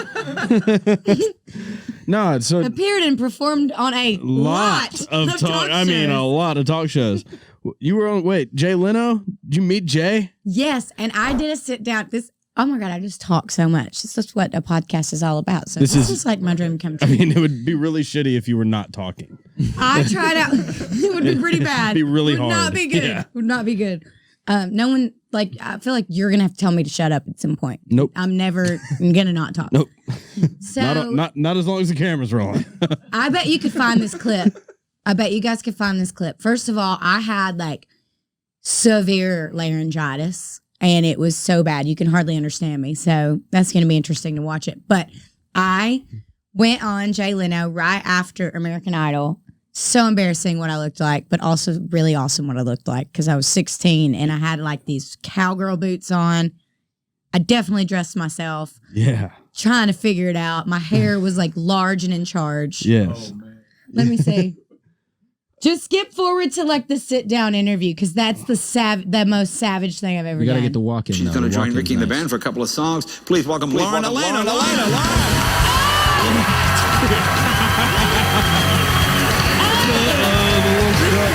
No, so
appeared and performed on a lot
of talk. I mean, a lot of talk shows. You were on. Wait, Jay Leno? Did you meet Jay?
Yes, and I did a sit down. Oh my God, I just talk so much. This is what a podcast is all about. So this is like my dream come true.
I mean, it would be really shitty if you were not talking.
I tried out. It would be pretty bad.
It'd be really hard.
Would not be good.
Yeah.
Would not be good. No one, I feel like you're going to have to tell me to shut up at some point.
Nope.
I'm never going to not talk.
Nope.
So
not as long as the camera's rolling.
I bet you could find this clip. I bet you guys could find this clip. First of all, I had like severe laryngitis, and it was so bad you can hardly understand me. So that's going to be interesting to watch it. But I went on Jay Leno right after American Idol. So embarrassing what I looked like, but also really awesome what I looked like, because I was 16 and I had like these cowgirl boots on. I definitely dressed myself.
Yeah.
Trying to figure it out. My hair was like large and in charge.
Yes.
Oh, man.
Let me see. Just skip forward to like the sit down interview, because that's the most savage thing I've ever
You got to
done.
get the walk in.
She's going to join Ricky and the band for a couple of songs. Please welcome Lauren, Alaina.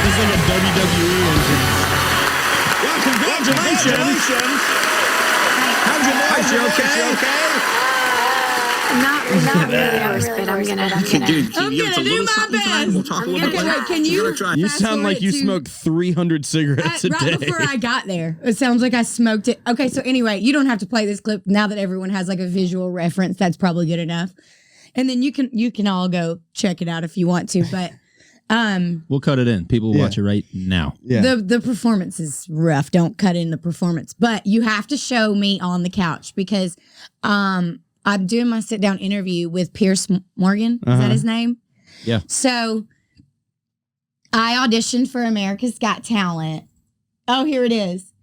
It's like a WWE entrance.
Well, congratulations. How's your voice? You okay?
Not really hoarse, but I'm gonna
do my best.
We'll talk a little bit later.
Wait, can you?
You sound like you smoke 300 cigarettes a day.
Right before I got there, it sounds like I smoked it. Okay, so anyway, you don't have to play this clip now that everyone has like a visual reference. That's probably good enough. And then you can all go check it out if you want to. But
we'll cut it in. People will watch it right now.
Yeah.
the performance is rough. Don't cut in the performance, but you have to show me on the couch, because I'm doing my sit down interview with Pierce Morgan. Is that his name?
Yeah.
So I auditioned for America's Got Talent. Oh, here it is.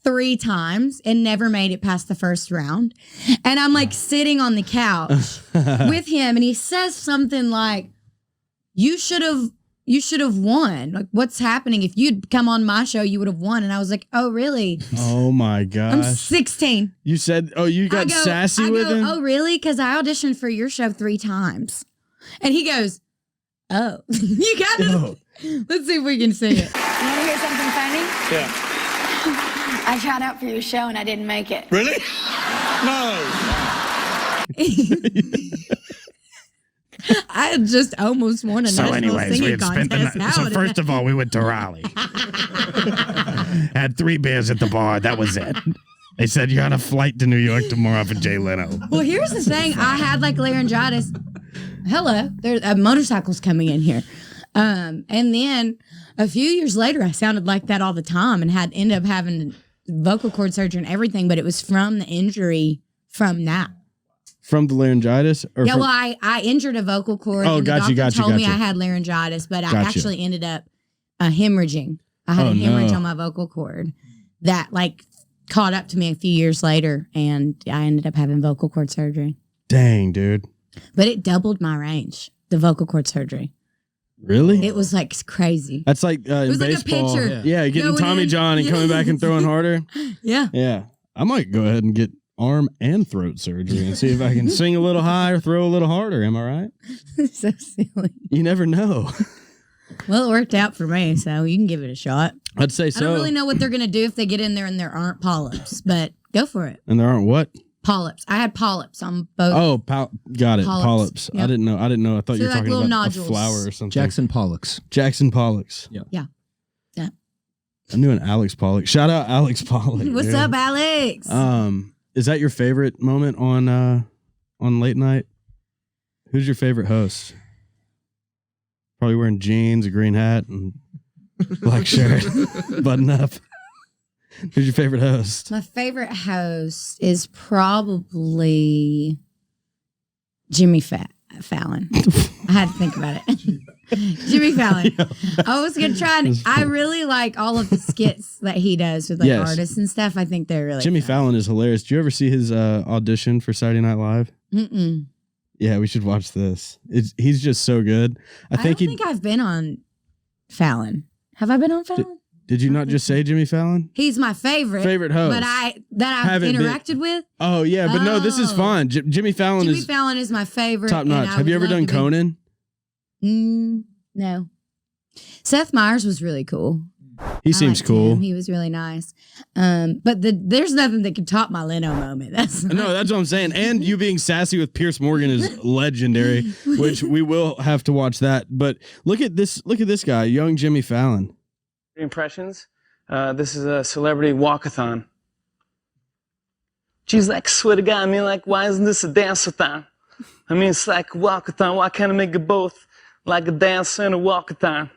3 times and never made it past the first round. And I'm like sitting on the couch with him, and he says something like, you should have won. Like, what's happening? If you'd come on my show, you would have won. And I was like, oh, really?
Oh my gosh.
I'm 16.
You said, you got sassy with him?
Oh, really? Because I auditioned for your show 3 times. And he goes, oh, you got it.
Oh.
Let's see if we can see it.
You want to hear something funny?
Yeah.
I tried out for your show and I didn't make it.
Really? No.
I just almost won a national singing contest.
So first of all, we went to Raleigh. Had 3 beers at the bar. That was it. They said you're on a flight to New York tomorrow for Jay Leno.
Well, here's the thing. I had like laryngitis. Hello, there's motorcycles coming in here. And then a few years later, I sounded like that all the time and ended up having vocal cord surgery and everything. But it was from the injury from that.
From the laryngitis? Or
Yeah, well, I injured a vocal cord.
Oh,
and the
got you,
doctor told me
got you.
I had laryngitis, but I
Got you.
actually ended up hemorrhaging. I had
Oh,
a hemorrhage
no.
on my vocal cord that like caught up to me a few years later, and I ended up having vocal cord surgery.
Dang, dude.
But it doubled my range, the vocal cord surgery.
Really?
It was like crazy.
That's like in
was like a
baseball.
pitcher.
Yeah, getting
Going
Tommy
in.
John and coming back and throwing harder.
Yeah.
Yeah. I might go ahead and get arm and throat surgery and see if I can sing a little higher, throw a little harder. Am I right?
So silly.
You never know.
Well, it worked out for me, so you can give it a shot.
I'd say so.
I don't really know what they're going to do if they get in there and there aren't polyps, but go for it.
And there aren't what?
Polyps. I had polyps on both.
Oh, got it. Polyps.
Yep.
I didn't know. I thought
So
you were
like
talking
little
about
nodules.
a flower or something.
Jackson Pollocks.
Jackson Pollocks.
Yeah.
I knew an Alex Pollock. Shout out Alex Pollock.
What's
dude.
up, Alex?
Is that your favorite moment on late night? Who's your favorite host? Probably wearing jeans, a green hat, and black shirt, button up. Who's your favorite host?
My favorite host is probably Jimmy Fallon. I had to think about it. Jimmy Fallon. I was gonna try. I really like all of the skits that he does with like
Yes.
artists and stuff. I think they're really
Jimmy
fun.
Fallon is hilarious. Did you ever see his audition for Saturday Night Live?
Mm-mm.
Yeah, we should watch this. He's just so good.
I don't think I've been on Fallon. Have I been on Fallon?
Did you not just say Jimmy Fallon?
He's my favorite
host.
but I've
Haven't been-
interacted with.
Oh yeah, but no, this is
Oh.
fun. Jimmy Fallon
Jimmy
is
Fallon is my favorite.
top
and
notch.
I
Have you
would
ever
love
done
to be-
Conan?
No. Seth Meyers was really cool.
He
I
seems
liked
cool.
him. He was really nice. But there's nothing that can top my Leno moment. That's
No, that's what I'm saying. And you being sassy with Pierce Morgan is legendary, which we will have to watch that. But look at this guy, young Jimmy Fallon.
Impressions. This is a celebrity walkathon. She's like, swear to God, I mean, like, why isn't this a dance-a-thon? I mean, it's like a walkathon. Why can't I make it both? Like a dance and a walkathon.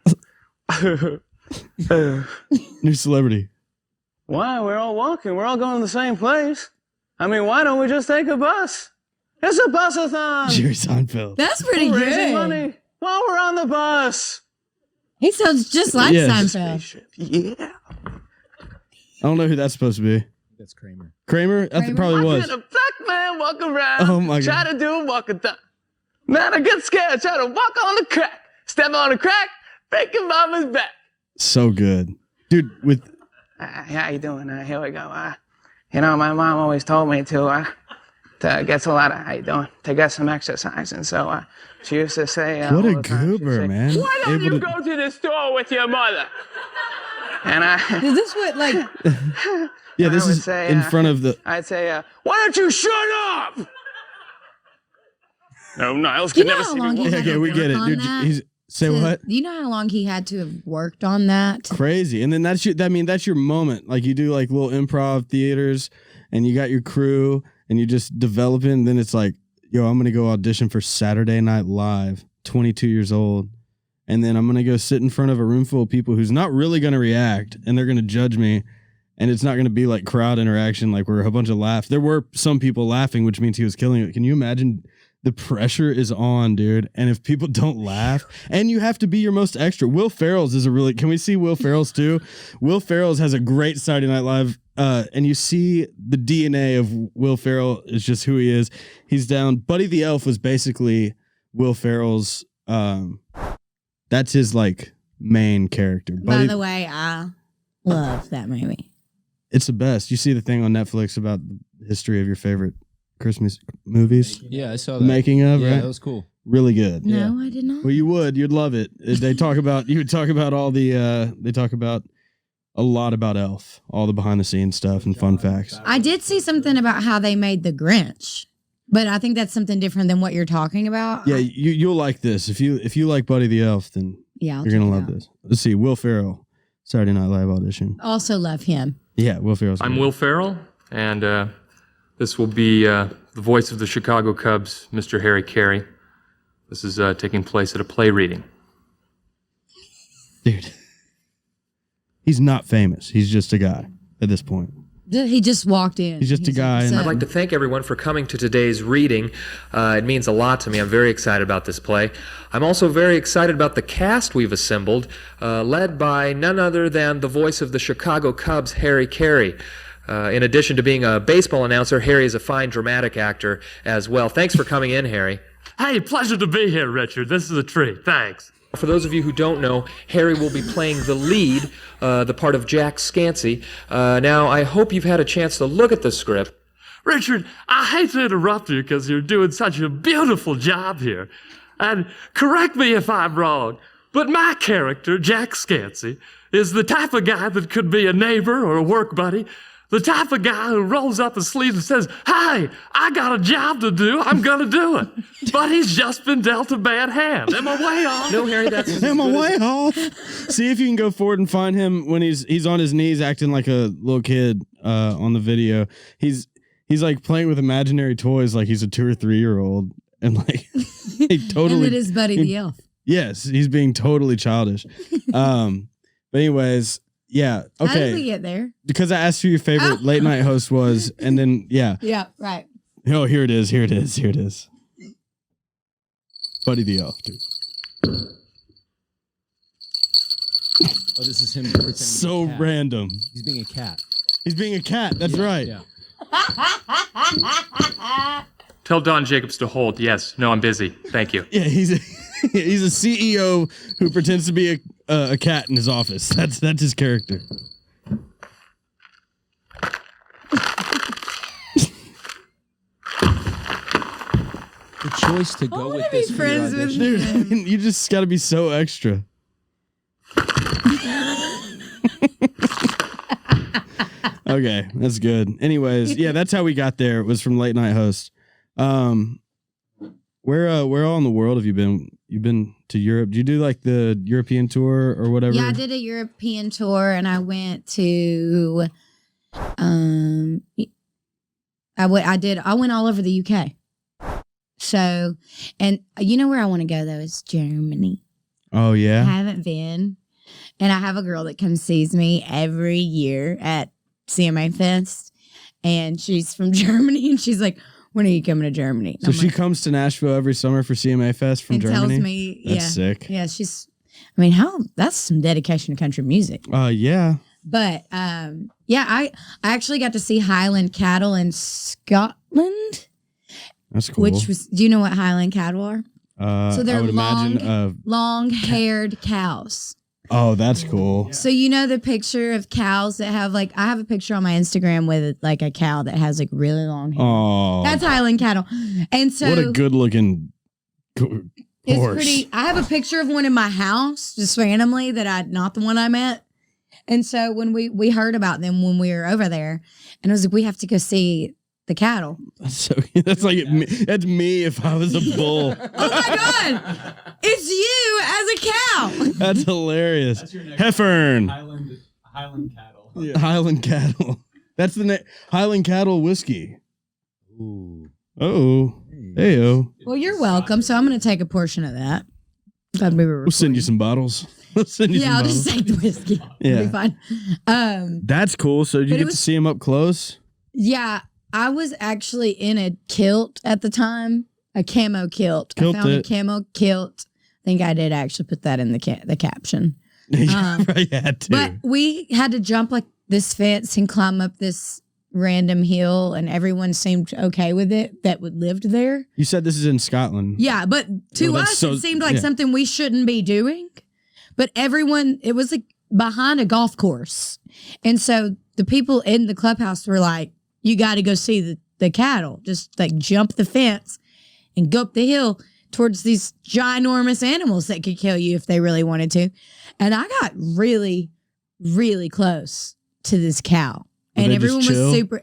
New celebrity.
Why? We're all walking. We're all going to the same place. I mean, why don't we just take a bus? It's a bus-a-thon.
Jerry Seinfeld.
That's pretty
We're raising
good.
money while we're on the bus.
He sounds just like
Yes.
Seinfeld.
Yeah.
I don't know who that's supposed to be.
That's Kramer.
Kramer? I think
Kramer?
probably
I
was.
had a black man walk around.
Oh, my
Try
God.
to do a walkathon. Man, I get scared. Try to walk on the crack. Step on the crack. Break your mama's back.
So good. Dude, with
How you doing? Here we go. You know, my mom always told me to get a lot of, how you doing? To get some exercise. And so she used to say,
what
all
a
the time, she'd
goober,
say,
man.
Why don't
Able
you
to-
go to the store with your mother? And
Is this what like?
Yeah, this
I would
is
say,
in front of the.
I'd say, why don't you shut up? No, Niles
Do you
could
know
never
how
see
long
me
he
walk.
had
Okay,
to
we get
work
it,
on
dude.
that?
He's say
Do
what?
you know how long he had to have worked on that?
Crazy. And then that's your moment. Like you do like little improv theaters and you got your crew and you just developing. And then it's like, yo, I'm gonna go audition for Saturday Night Live, 22 years old. And then I'm gonna go sit in front of a room full of people who's not really gonna react and they're gonna judge me. And it's not gonna be like crowd interaction, like where a bunch of laughs. There were some people laughing, which means he was killing it. Can you imagine? The pressure is on, dude. And if people don't laugh, and you have to be your most extra. Will Ferrell's is a really, can we see Will Ferrell's too? Will Ferrell's has a great Saturday Night Live. And you see the DNA of Will Ferrell is just who he is. He's down. Buddy the Elf was basically Will Ferrell's, that's his like main character.
By
Buddy,
the way, I love that movie.
it's the best. You see the thing on Netflix about the history of your favorite Christmas movies?
Yeah, I saw
The
that.
making of,
Yeah,
right?
that was cool.
Really good.
No, I did not.
Well, you'd love it. They talk about, you would talk about all the, they talk about a lot about Elf, all the behind the scenes stuff and fun facts.
I did see something about how they made the Grinch, but I think that's something different than what you're talking about.
Yeah, you'll like this. If you like Buddy the Elf, then
Yeah, I'll
you're gonna
check it
love
out.
this. Let's see, Will Ferrell, Saturday Night Live audition.
Also love him.
Yeah, Will Ferrell's.
I'm Will Ferrell, and this will be the voice of the Chicago Cubs, Mr. Harry Carey. This is taking place at a play reading.
Dude, he's not famous. He's just a guy at this point.
He just walked in.
He's just a guy.
like,
I'd like to thank everyone for coming to today's reading. It means a lot to me. I'm very excited about this play. I'm also very excited about the cast we've assembled, led by none other than the voice of the Chicago Cubs, Harry Carey. In addition to being a baseball announcer, Harry is a fine dramatic actor as well. Thanks for coming in, Harry.
Hey, pleasure to be here, Richard. This is a treat. Thanks.
For those of you who don't know, Harry will be playing the lead, the part of Jack Scansey. Now, I hope you've had a chance to look at the script.
Richard, I hate to interrupt you because you're doing such a beautiful job here. And correct me if I'm wrong, but my character, Jack Scansey, is the type of guy that could be a neighbor or a work buddy. The type of guy who rolls up his sleeves and says, hey, I got a job to do. I'm going to do it. But he's just been dealt a bad hand. Am I way off?
No, Harry, that's...
Am I way off? See if you can go forward and find him when he's on his knees acting like a little kid on the video. He's like playing with imaginary toys like he's a 2 or 3 year old. And like he totally...
And it is Buddy the Elf.
Yes, he's being totally childish. But anyways... Yeah. Okay.
How did we get there?
Because I asked who your favorite late night host was, and then
Yeah, right.
Oh, here it is. Here it is. Here it is. Buddy the Elf, dude.
Oh, this is him pretending
So
to be a cat.
random.
He's being a cat.
He's being a cat. That's right.
Yeah.
Tell Don Jacobs to hold. Yes. No, I'm busy. Thank you.
Yeah, he's a CEO who pretends to be a cat in his office. That's his character.
The choice to go with this for your audition.
Dude, you just got to be so extra. Okay, that's good. Anyways, yeah, that's how we got there. It was from late night host. Where all in the world have you been? You've been to Europe. Did you do like the European tour or whatever?
Yeah, I did a European tour, and I went to, I went all over the UK. So, and you know where I want to go though is Germany.
Oh yeah.
I haven't been, and I have a girl that comes sees me every year at CMA Fest, and she's from Germany, and she's like, when are you coming to Germany? And
So
I'm
she
like,
comes to Nashville every summer for CMA Fest from
and
Germany?
tells me,
That's
yeah,
sick.
yeah, I mean, that's some dedication to country music.
Yeah.
But yeah, I actually got to see Highland cattle in Scotland.
That's cool.
Which was, do you know what Highland cattle are? So they're
I would imagine.
long-haired cows.
Oh, that's cool.
So you know the picture of cows that have like, I have a picture on my Instagram with like a cow that has like really long hair.
Oh,
That's Highland cattle. And so
what a good-looking horse.
it's pretty. I have a picture of one in my house, just randomly, not the one I met. And so when we heard about them when we were over there, and I was like, we have to go see the cattle.
That's like that's me if I was a bull.
Oh my God! It's you as a cow.
That's hilarious.
That's your next
Heffern.
Highland cattle.
Yeah. Highland cattle. That's the name. Highland cattle whiskey.
Ooh.
Oh. Heyo.
Well, you're welcome. So I'm going to take a portion of that.
We'll send you some bottles. We'll send you some
I'll
bottles.
just take the whiskey.
Yeah.
It'll be fine.
That's cool. So did you
But it
get to
was-
see him up close?
Yeah, I was actually in a kilt at the time, a camo kilt. I found a camo kilt. I think I did actually put that in the caption.
You probably had to.
But we had to jump like this fence and climb up this random hill, and everyone seemed okay with it that lived there.
You said this is in Scotland.
Yeah, but to
Well, that's
us,
so-
it seemed like
yeah.
something we shouldn't be doing. But everyone, it was like behind a golf course. And so the people in the clubhouse were like, you got to go see the cattle. Just like jump the fence and go up the hill towards these ginormous animals that could kill you if they really wanted to. And I got really, really close to this cow.
Were
And
they
everyone
just
was
chill?
super.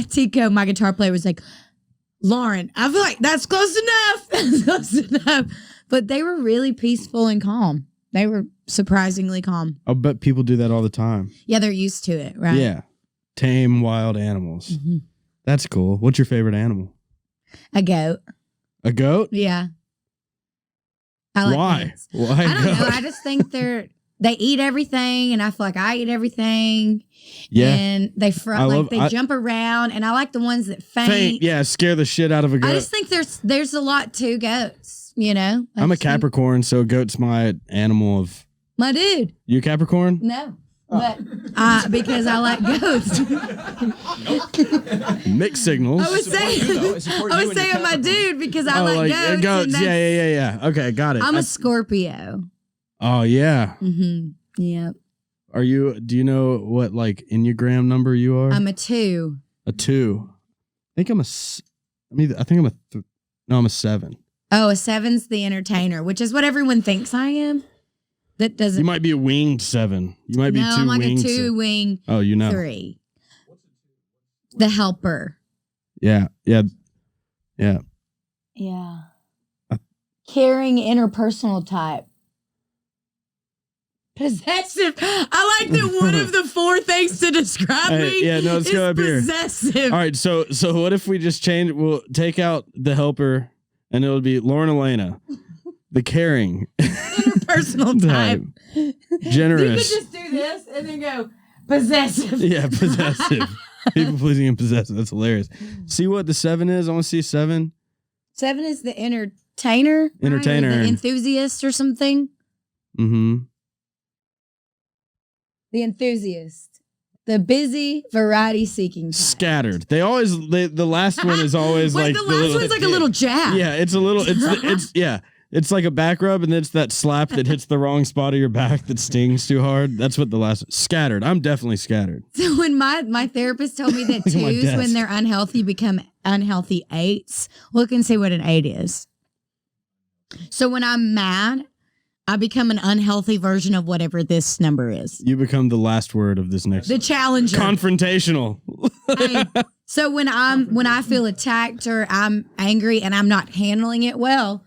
Tico, my guitar player, was like, Lauren, I feel like that's close enough. That's close enough. But they were really peaceful and calm. They were surprisingly calm.
I'll bet people do that all the time.
Yeah, they're used to it, right?
Yeah. Tame wild animals.
Mhm.
That's cool. What's your favorite animal?
A goat.
A goat?
Yeah. I like
Why?
goats.
Why
I don't know.
goat?
I just think they eat everything, and I feel like I eat everything.
Yeah.
And they jump around, and I like the ones that faint.
Yeah, scare the shit out of a goat.
I just think there's a lot to goats, you know?
I'm a Capricorn, so goat's my animal of...
My dude.
You a Capricorn?
No. But because I like goats.
Mixed signals.
I was saying my dude because I like goats.
Yeah. Okay, got it.
I'm a Scorpio.
Oh, yeah.
Mm-hmm. Yep.
Do you know what like Enneagram number you are?
I'm a 2.
A 2. I think I'm a 7.
Oh, a 7's the entertainer, which is what everyone thinks I am. That doesn't.
You might be a winged 7. You might be 2
I'm like
winged.
a 2 wing.
Oh,
3. The helper.
Yeah.
Caring interpersonal type. Possessive. I like that one of the 4 things to describe me.
Yeah, no, let's go up here.
Possessive.
All right, so what if we just change? We'll take out the helper, and it'll be Lauren Elena, the caring,
interpersonal type,
generous.
You could just do this and then go possessive.
Yeah, possessive. People pleasing and possessive. That's hilarious. See what the 7 is? I want to see 7.
7 is the entertainer.
Entertainer.
Right? Or the enthusiast or something.
Mm-hmm.
The enthusiast. The busy, variety-seeking type.
Scattered. The last one is always like
the last one's like a little jab.
Yeah, it's a little. It's like a back rub, and it's that slap that hits the wrong spot of your back that stings too hard. That's what the last scattered. I'm definitely scattered.
So when my therapist told me that 2s, when they're unhealthy, become unhealthy 8s, look and see what an 8 is. So when I'm mad, I become an unhealthy version of whatever this number is.
You become the last word of this next.
The challenger.
Confrontational.
So when I feel attacked or I'm angry and I'm not handling it well,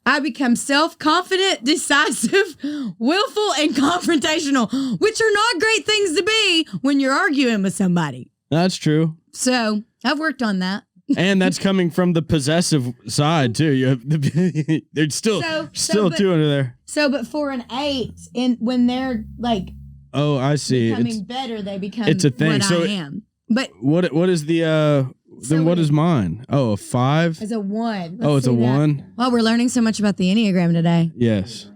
I become self-confident, decisive, willful, and confrontational, which are not great things to be when you're arguing with somebody.
That's true.
So I've worked on that.
And that's coming from the possessive side too. You have there's still 2 under there.
So, but for an 8, when they're like,
oh, I see,
becoming better, they become.
It's a thing.
What
So
I am. But
what is the then what is mine? Oh, a 5.
It's a 1.
It's a 1.
Well, we're learning so much about the Enneagram today.
Yes.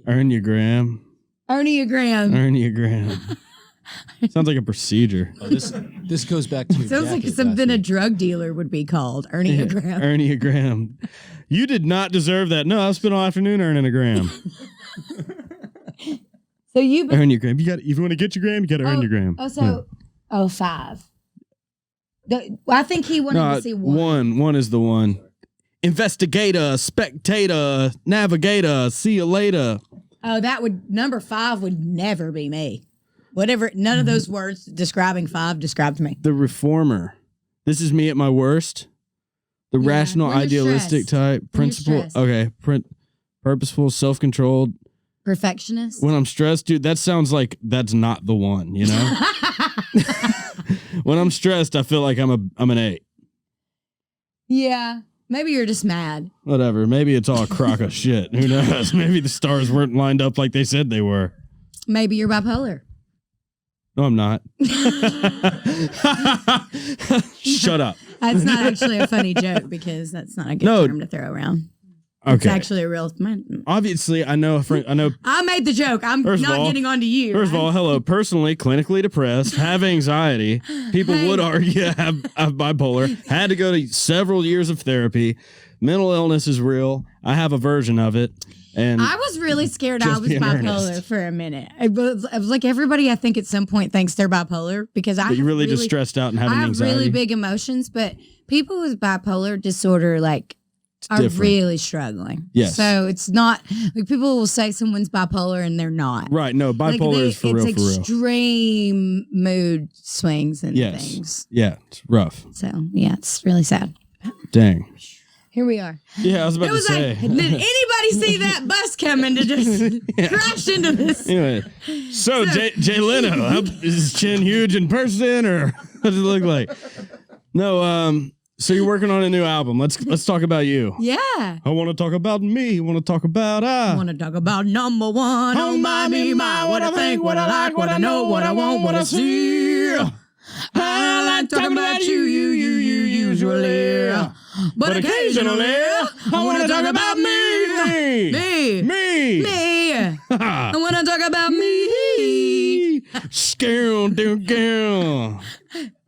Enneagram. Sounds like a procedure.
Oh, this goes back to your
sounds like something a drug dealer would be called. Enneagram.
Enneagram. You did not deserve that. No, I spent all afternoon earning a gram.
So you
earn your gram. If you want to get your gram, you got to earn your gram.
5. I think he wanted to see 1.
1 is the one. Investigator, spectator, navigator, see you later.
Oh, number 5 would never be me. Whatever, none of those words describing 5 described me.
The reformer. This is me at my worst. The rational, idealistic type. Principle. Okay. Purposeful, self-controlled.
Perfectionist.
When I'm stressed, dude, that sounds like that's not the one, you know? When I'm stressed, I feel like I'm an 8.
Yeah. Maybe you're just mad.
Whatever. Maybe it's all a crock of shit. Who knows? Maybe the stars weren't lined up like they said they were.
Maybe you're bipolar.
No, I'm not. Shut up.
That's not actually a funny joke because that's not a good term to throw around.
Okay.
It's actually a real.
Obviously, I know.
I made the joke. I'm not getting on to you.
First of all, hello. Personally, clinically depressed, have anxiety. People would argue I have bipolar. Had to go to several years of therapy. Mental illness is real. I have a version of it. And
I was really scared I was bipolar for a minute. I was like, everybody I think at some point thinks they're bipolar because
but you're really just stressed out and having anxiety.
I have really big emotions, but people with bipolar disorder are really struggling.
Yes.
So it's not like people will say someone's bipolar and they're not.
Right. No, bipolar is for real.
It's extreme mood swings and things.
Yeah, it's rough.
So yeah, it's really sad.
Dang.
Here we are.
Yeah, I was about to say.
Did anybody see that bus coming to just crash into this?
Anyway, so Jay Leno, is his chin huge in person, or what does it look like? No, so you're working on a new album. Let's talk about you.
Yeah.
I want to talk about me. I want to talk about
I want to talk about number 1. Oh my, me, my. What I think, what I like, what I know, what I want, what I see. I like talking about you usually. But occasionally, I want to talk about me.
Me.
I want to talk about me.
Scale, girl.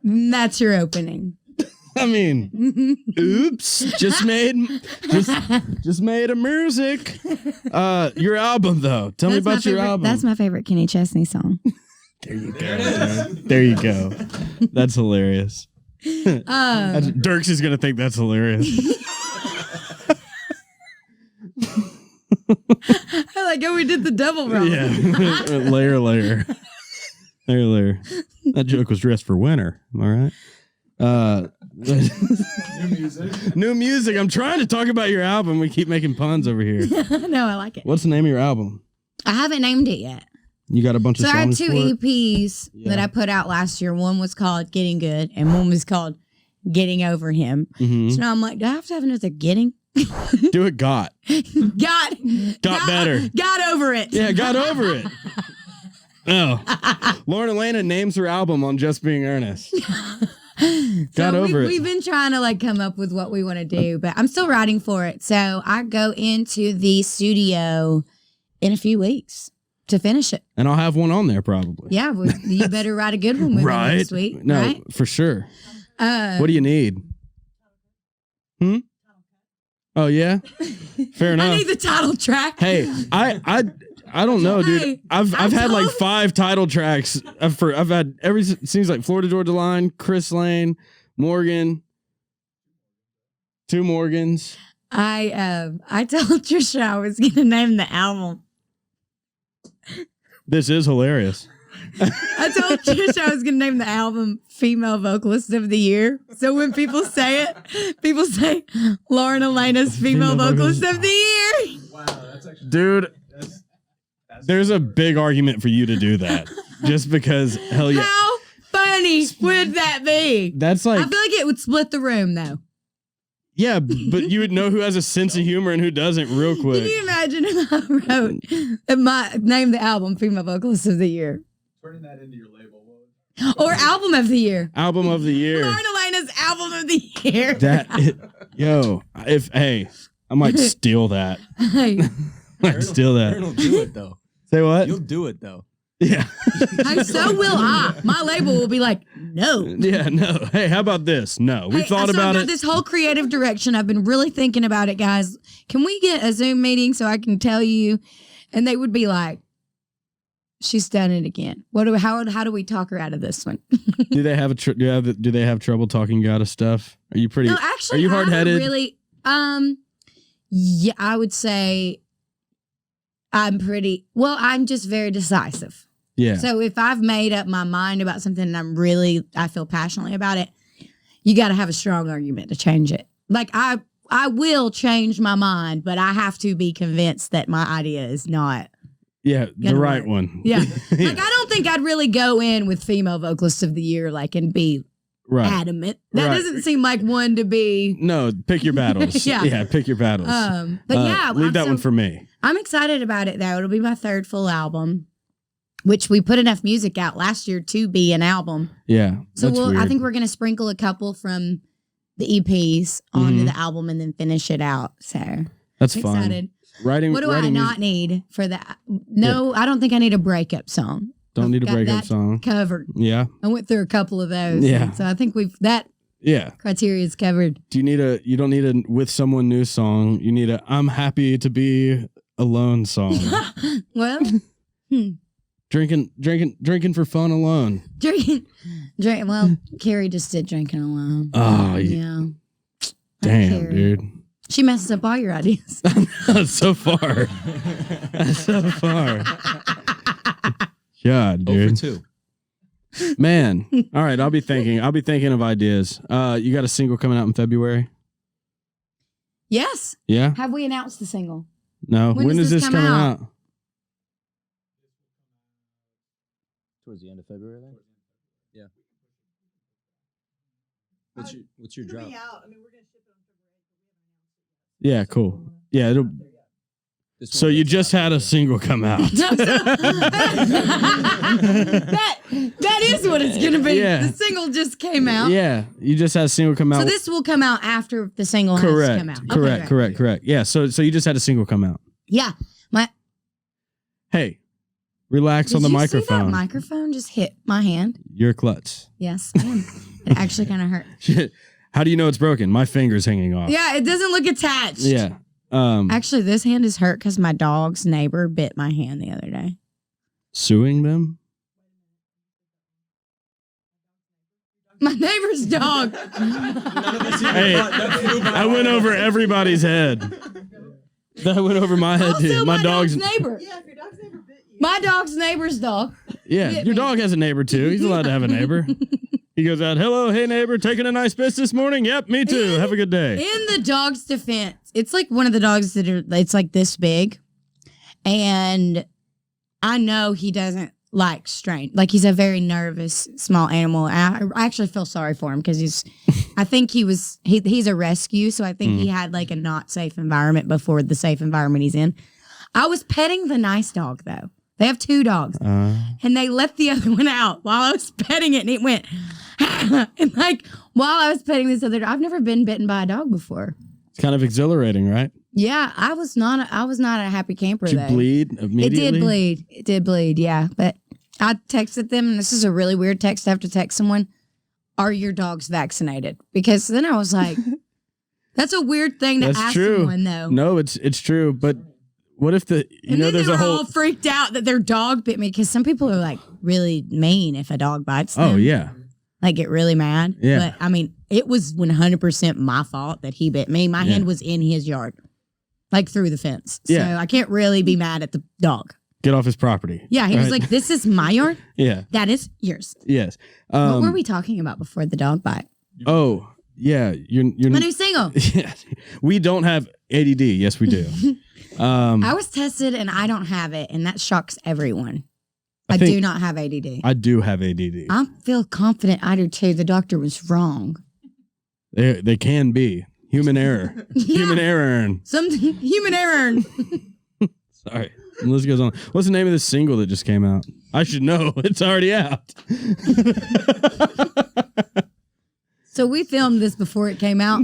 That's your opening.
I mean, oops, just made a music. Your album though. Tell me about your album.
That's my favorite Kenny Chesney song.
There you go. There you go. That's hilarious. Dirks is gonna think that's hilarious.
I like how we did the double wrong.
Yeah, layer. That joke was dressed for winter. Am I right? New music. I'm trying to talk about your album. We keep making puns over here.
No, I like it.
What's the name of your album?
I haven't named it yet.
You got a bunch of songs.
So I have 2 EPs that I put out last year. One was called Getting Good, and one was called Getting Over Him.
Mm-hmm.
So now I'm like, do I have to have another Getting?
Do it. Got better.
Got over it.
Yeah, got over it. Oh, Lauren Elena names her album on Just Being Earnest.
We've been trying to like come up with what we want to do, but I'm still writing for it. So I go into the studio in a few weeks to finish it.
And I'll have one on there probably.
Yeah, well, you better write a good one with me next week.
No,
right?
for sure. What do you need? Oh yeah, fair enough.
I need the title track.
Hey, I don't know, dude. I've had like 5 title tracks. I've had seems like Florida Georgia Line, Chris Lane, Morgan, 2 Morgans.
I told Trisha I was gonna name the album.
This is hilarious.
I told Trisha I was gonna name the album Female Vocalist of the Year. So when people say it, people say Lauren Elena's Female Vocalist of the Year.
Wow, that's actually
Dude. There's a big argument for you to do that. Just because, hell yeah.
How funny would that be?
That's like...
I feel like it would split the room, though.
Yeah, but you would know who has a sense of humor and who doesn't real quick.
Can you imagine if I wrote name the album Female Vocalist of the Year?
turning that into your label.
Or Album of the Year.
Album of the Year.
Lauren Elena's Album of the Year.
I might steal that. Might steal that.
Aaron will do it, though.
Say what?
You'll do it, though.
Yeah.
So will I. My label will be like, no.
Yeah, no. Hey, how about this? No. We thought about it.
This whole creative direction. I've been really thinking about it, guys. Can we get a Zoom meeting so I can tell you? And they would be like, she's done it again. How do we talk her out of this one?
Do they have do they have trouble talking you out of stuff? Are you pretty?
No, actually,
are you hard-headed?
Really? Yeah, I would say I'm pretty. Well, I'm just very decisive.
Yeah.
So if I've made up my mind about something and I feel passionately about it, you got to have a strong argument to change it. Like I will change my mind, but I have to be convinced that my idea is not.
Yeah, the right one.
Yeah. Like I don't think I'd really go in with Female Vocalist of the Year and be adamant. That doesn't seem like one to be.
No, pick your battles. Yeah, pick your battles.
But yeah,
leave that one for me.
I'm excited about it though. It'll be my third full album, which we put enough music out last year to be an album.
Yeah.
So I think we're gonna sprinkle a couple from the EPs onto the album and then finish it out. So
that's
fun. Excited.
What
do I not need for that? No, I don't think I need a breakup song.
Don't need a breakup song.
Covered.
Yeah.
I went through a couple of those.
Yeah.
So I think criteria is covered.
You don't need a with someone new song. You need a I'm happy to be alone song.
Well,
drinking for fun alone.
Well, Carrie just did drinking alone.
Oh
yeah.
Damn, dude.
She messes up all your ideas.
So far. So far. God, dude.
0 for 2.
Man. All right, I'll be thinking of ideas. You got a single coming out in February?
Yes.
Yeah?
Have we announced the single?
No. When is this coming out?
Towards the end of February, then? Yeah. What's your drop?
Out. I mean, we're gonna ship it on February.
Yeah, cool. Yeah, it'll. So you just had a single come out.
that is what it's gonna be.
Yeah.
The single just came out.
Yeah, you just had a single come out.
So this will come out after the single has come out.
Correct. Yeah. So you just had a single come out.
Yeah.
Hey, Relax on the
Did you see
microphone.
that microphone just hit my hand?
Your klutz.
Yes, I am. It actually kind of hurt.
Shit. How do you know it's broken? My finger's hanging off.
Yeah, it doesn't look attached.
Yeah.
Actually, this hand is hurt because my dog's neighbor bit my hand the other day.
Suing them?
My neighbor's dog.
Hey, I went over everybody's head. That went over my head
Also,
too.
my dog's neighbor.
Yeah, if your dog's neighbor bit you.
My dog's neighbor's dog.
Yeah,
bit
your
me.
dog has a neighbor too. He's allowed to have a neighbor. He goes out, hello, hey neighbor, taking a nice piss this morning? Yep, me too. Have a good day.
In the dog's defense, it's like one of the dogs that are, it's like this big. And I know he doesn't like strain. Like he's a very nervous small animal. I actually feel sorry for him because I think he's a rescue. So I think he had like a not safe environment before the safe environment he's in. I was petting the nice dog though. They have 2 dogs and they let the other one out while I was petting it and it went, and like while I was petting this other dog, I've never been bitten by a dog before.
It's kind of exhilarating, right?
Yeah, I was not a happy camper.
Did you
though.
bleed immediately?
It did bleed. Yeah, but I texted them, and this is a really weird text. I have to text someone. Are your dogs vaccinated? Because then I was like, that's a weird thing to ask someone, though.
No, it's true. But what if
and then
there's
they were
a whole
all freaked out that their dog bit me because some people are like really mean if a dog bites them.
Oh yeah.
Like get really mad.
Yeah.
But I mean, it was 100% my fault that he bit me. My hand was in his yard, like through the fence.
Yeah.
So I can't really be mad at the dog.
Get off his property.
Yeah, he was like, "This is my yard.
Yeah.
That is yours."
Yes.
What were we talking about before the dog bite?
Oh yeah, you're
My new single.
Yeah. We don't have ADD. Yes, we do.
I was tested and I don't have it, and that shocks everyone. I
think
do not have ADD.
I do have ADD.
I feel confident I do too. The doctor was wrong.
They can be human error. Human error.
Human error.
Sorry. The list goes on. What's the name of this single that just came out? I should know. It's already out.
So we filmed this before it came out.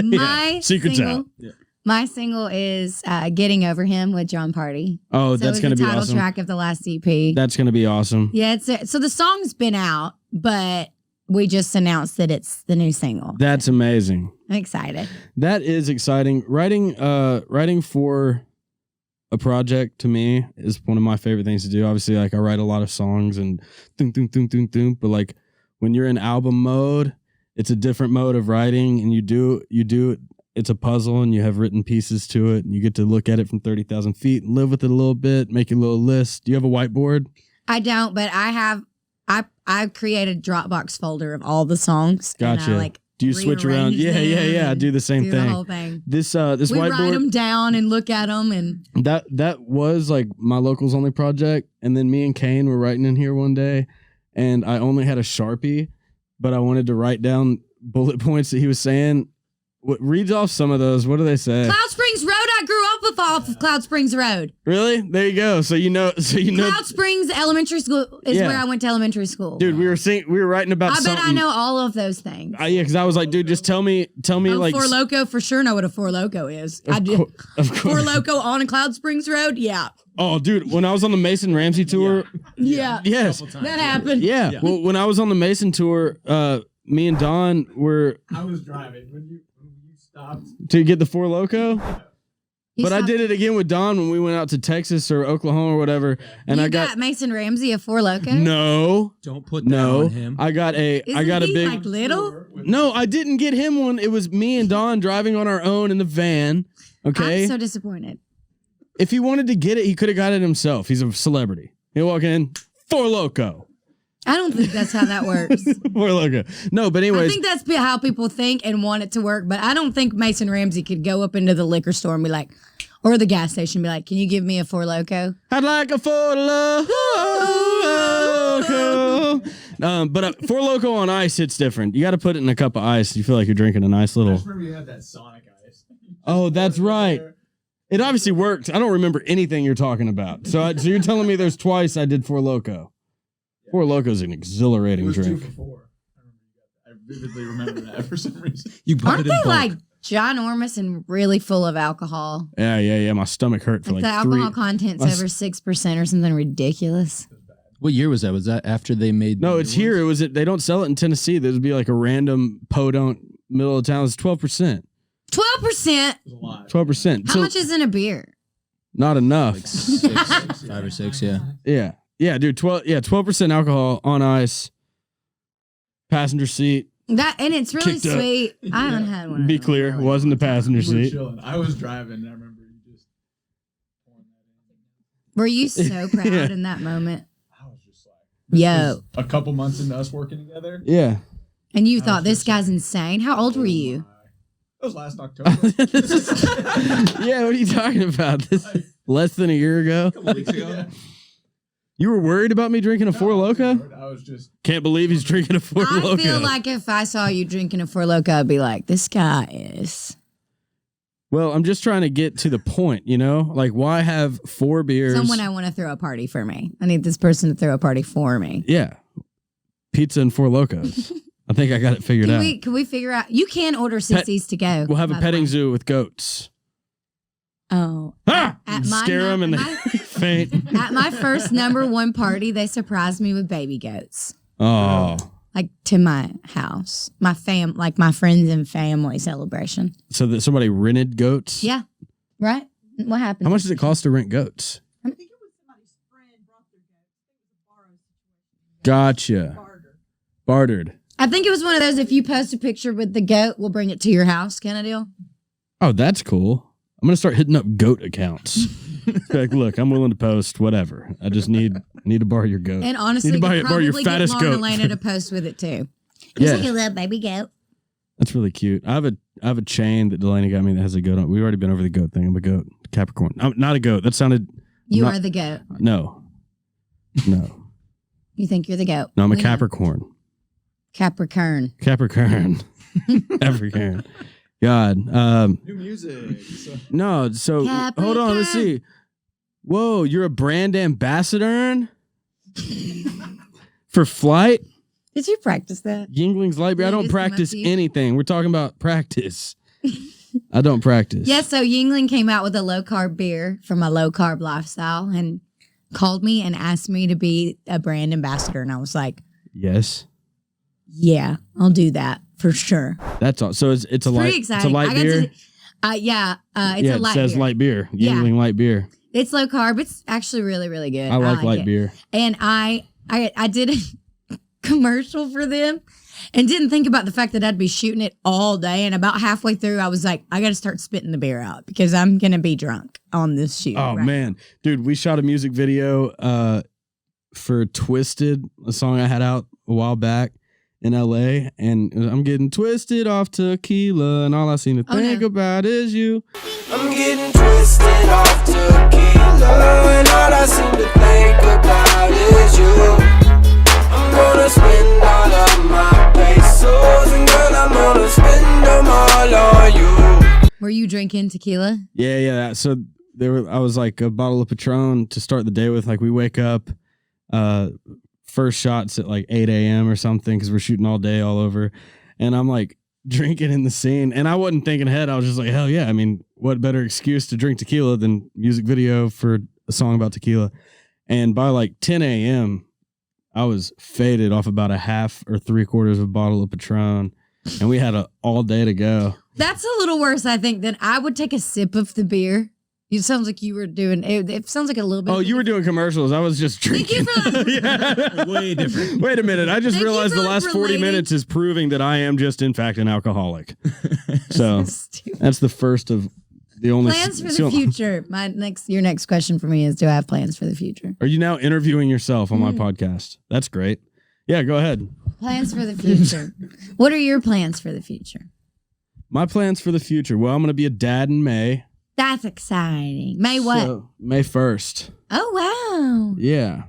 My
Secret's
single,
out. Yeah.
My single is "Getting Over Him" with John Party.
Oh,
So
that's going to
the
be
title
awesome.
track of the last EP.
That's going to be awesome.
Yeah, so the song's been out, but we just announced that it's the new single.
That's amazing.
I'm excited.
That is exciting. Writing for a project to me is one of my favorite things to do. Obviously, like I write a lot of songs and but like when you're in album mode, it's a different mode of writing, and you do it. It's a puzzle, and you have written pieces to it, and you get to look at it from 30,000 feet, live with it a little bit, make a little list. Do you have a whiteboard?
I don't, but I have. I created a Dropbox folder of all the songs.
Gotcha.
And I,
do you switch around? Yeah. I do the same
do
thing.
the whole thing.
This
We
whiteboard.
write them down and look at them, and
That was like my locals only project, and then me and Kane were writing in here one day, and I only had a Sharpie, but I wanted to write down bullet points that he was saying. Read off some of those. What do they say?
Cloud Springs Road. I grew up with off of Cloud Springs Road.
Really? There you go. So you know.
Cloud Springs Elementary School is
Yeah.
where I went to elementary school.
Dude, we were writing about.
I bet
something.
I know all of those things.
Yeah, because I was like, dude, just tell me like.
Four Loko, for sure know what a Four Loko is.
Of course.
Four Loko on Cloud Springs Road. Yeah.
Oh, dude, when I was on the Mason Ramsey tour.
Yeah.
Yes.
That happened.
Yeah. Well, when I was on the Mason tour, me and Don were.
I was driving when you stopped
to get the Four Loko. But I
stopped-
did it again with Don when we went out to Texas or Oklahoma or whatever, and
You
I got
Mason Ramsey a Four Loko.
no.
Don't put that on him.
I got a
Isn't he
big
like little.
no. I didn't get him one. It was me and Don driving on our own in the van. Okay,
I'm so disappointed.
if he wanted to get it, he could have got it himself. He's a celebrity. He'll walk in, Four Loko.
I don't think that's how that works.
Four Loko. No, but
I
anyways,
think that's how people think and want it to work, but I don't think Mason Ramsey could go up into the liquor store and be like, or the gas station, be like, "Can you give me a Four Loko?"
I'd like a Four Loko. But Four Loko on ice hits different. You got to put it in a cup of ice. You feel like you're drinking a nice
I
little.
just remember you had that Sonic ice.
Oh, that's right. It obviously worked. I don't remember anything you're talking about. So you're telling me there's twice I did Four Loko. Four Loko is an
It
exhilarating
was 2
drink.
for 4. I vividly remember that for some reason.
You put
Aren't
it in
they
bulk.
like ginormous and really full of alcohol.
Yeah. My stomach hurt for
Like
like
the alcohol
3.
content's
my
over 6% or something ridiculous.
What year was that? Was that after they made?
No,
the
it's
new
here.
ones?
They don't sell it in Tennessee. There'd be like a random podunk middle of town. It's 12%.
12%.
12%.
How much is in a beer?
Not enough.
Like 6, 5 or 6. Yeah.
Yeah, dude. 12% alcohol on ice. Passenger seat.
That and it's really
Kicked up.
sweet. I haven't had one.
Be clear, it wasn't the passenger
We were
seat.
chilling. I was driving. And I remember you just pouring that in.
Were you so proud
Yeah.
in that moment?
I was just like, this
Yo.
was a couple months into us working together.
Yeah.
And you thought this guy's insane. How old were you?
That was last October.
Yeah, what are you talking about? This less than a year ago.
Weeks ago.
You were worried about me drinking a Four Loko?
I was just.
Can't believe he's drinking a Four
I
Loko.
feel like if I saw you drinking a Four Loko, I'd be like, this guy is.
Well, I'm just trying to get to the point, you know? Like, why have 4 beers?
Someone I want to throw a party for me. I need this person to throw a party for me.
Yeah. Pizza and 4 Locos. I think I got it figured out.
Can we figure out? You can order sissies to go.
We'll have a
by the
petting
way.
zoo with goats.
Oh.
Ah!
At my
Scare them and they
my-
faint.
At my first #1 party, they surprised me with baby goats.
Oh.
Like to my house. My friends and family celebration.
So that somebody rented goats?
Yeah. Right? What happened?
How much does it cost to rent goats?
I think it was somebody's friend brought their goats. It was a borrow situation.
Gotcha. Bartered.
I think it was one of those, if you post a picture with the goat, we'll bring it to your house kind of deal.
Oh, that's cool. I'm gonna start hitting up goat accounts. Be like, look, I'm willing to post whatever. I just need to borrow your goat.
And honestly,
need to
you could
borrow your
probably get
fattest
Lauren
goat.
and Elena to post with it too.
Yeah.
Just like a little baby goat.
That's really cute. I have a chain that Delaney got me that has a goat on. We've already been over the goat thing. I'm a goat. Capricorn. I'm not a goat. That sounded.
You
not-
are the goat.
No. No.
You think you're the goat.
No, I'm a
We know.
Capricorn.
Capricorn.
Capricorn. Capricorn. God.
New music. So.
No, so hold on, let's see. Whoa, you're a brand ambassador for Flight?
Did you practice that?
Yingling's Light Beer. I
Did it
don't
just come up
practice
to you?
anything. We're talking about practice. I don't practice.
Yes, so Yingling came out with a low carb beer from a low carb lifestyle and called me and asked me to be a brand ambassador. And I was like,
Yes.
yeah, I'll do that for sure.
That's all. So it's a
Pretty
light. It's a
exciting.
light
I got
beer.
to, it's
Yeah,
a light
it says
beer.
light beer.
Yeah.
Yingling Light Beer.
It's low carb. It's actually really, really good.
I like light
it.
beer.
And I did a commercial for them and didn't think about the fact that I'd be shooting it all day. And about halfway through, I was like, I got to start spitting the beer out because I'm going to be drunk on this shoot.
Oh
right
man, dude, we shot a music video for Twisted, a song I had out a while back in LA, and I'm getting twisted off tequila, and all I seem to think about is you.
I'm getting twisted off tequila, and all I seem to think about is you. I'm gonna spend all of my pesos, and girl, I'm gonna spend them all on you.
Were you drinking tequila?
Yeah. So I was like a bottle of Patron to start the day with. Like we wake up, first shots at like 8 a.m. or something because we're shooting all day all over, and I'm like drinking in the scene, and I wasn't thinking ahead. I was just like, hell yeah! I mean, what better excuse to drink tequila than music video for a song about tequila? And by like 10 a.m., I was faded off about a half or 3/4 of a bottle of Patron, and we had all day to go.
That's a little worse, I think, than I would take a sip of the beer. It sounds like you were doing it. Sounds like a little bit.
Oh, you were doing commercials. I was just drinking. Yeah.
Way different.
Wait a minute. I just
Thank you
realized
for,
the last 40
relating.
minutes is proving that I am just, in fact, an alcoholic. So that's the first of the only
Plans for the future. Your next question for me is, do I have plans for the future?
Are you now interviewing yourself on my podcast? That's great. Yeah, go ahead.
Plans for the future. What are your plans for the future?
My plans for the future. Well, I'm going to be a dad in May.
That's exciting. May what?
So, May 1st.
Oh, wow.
Yeah.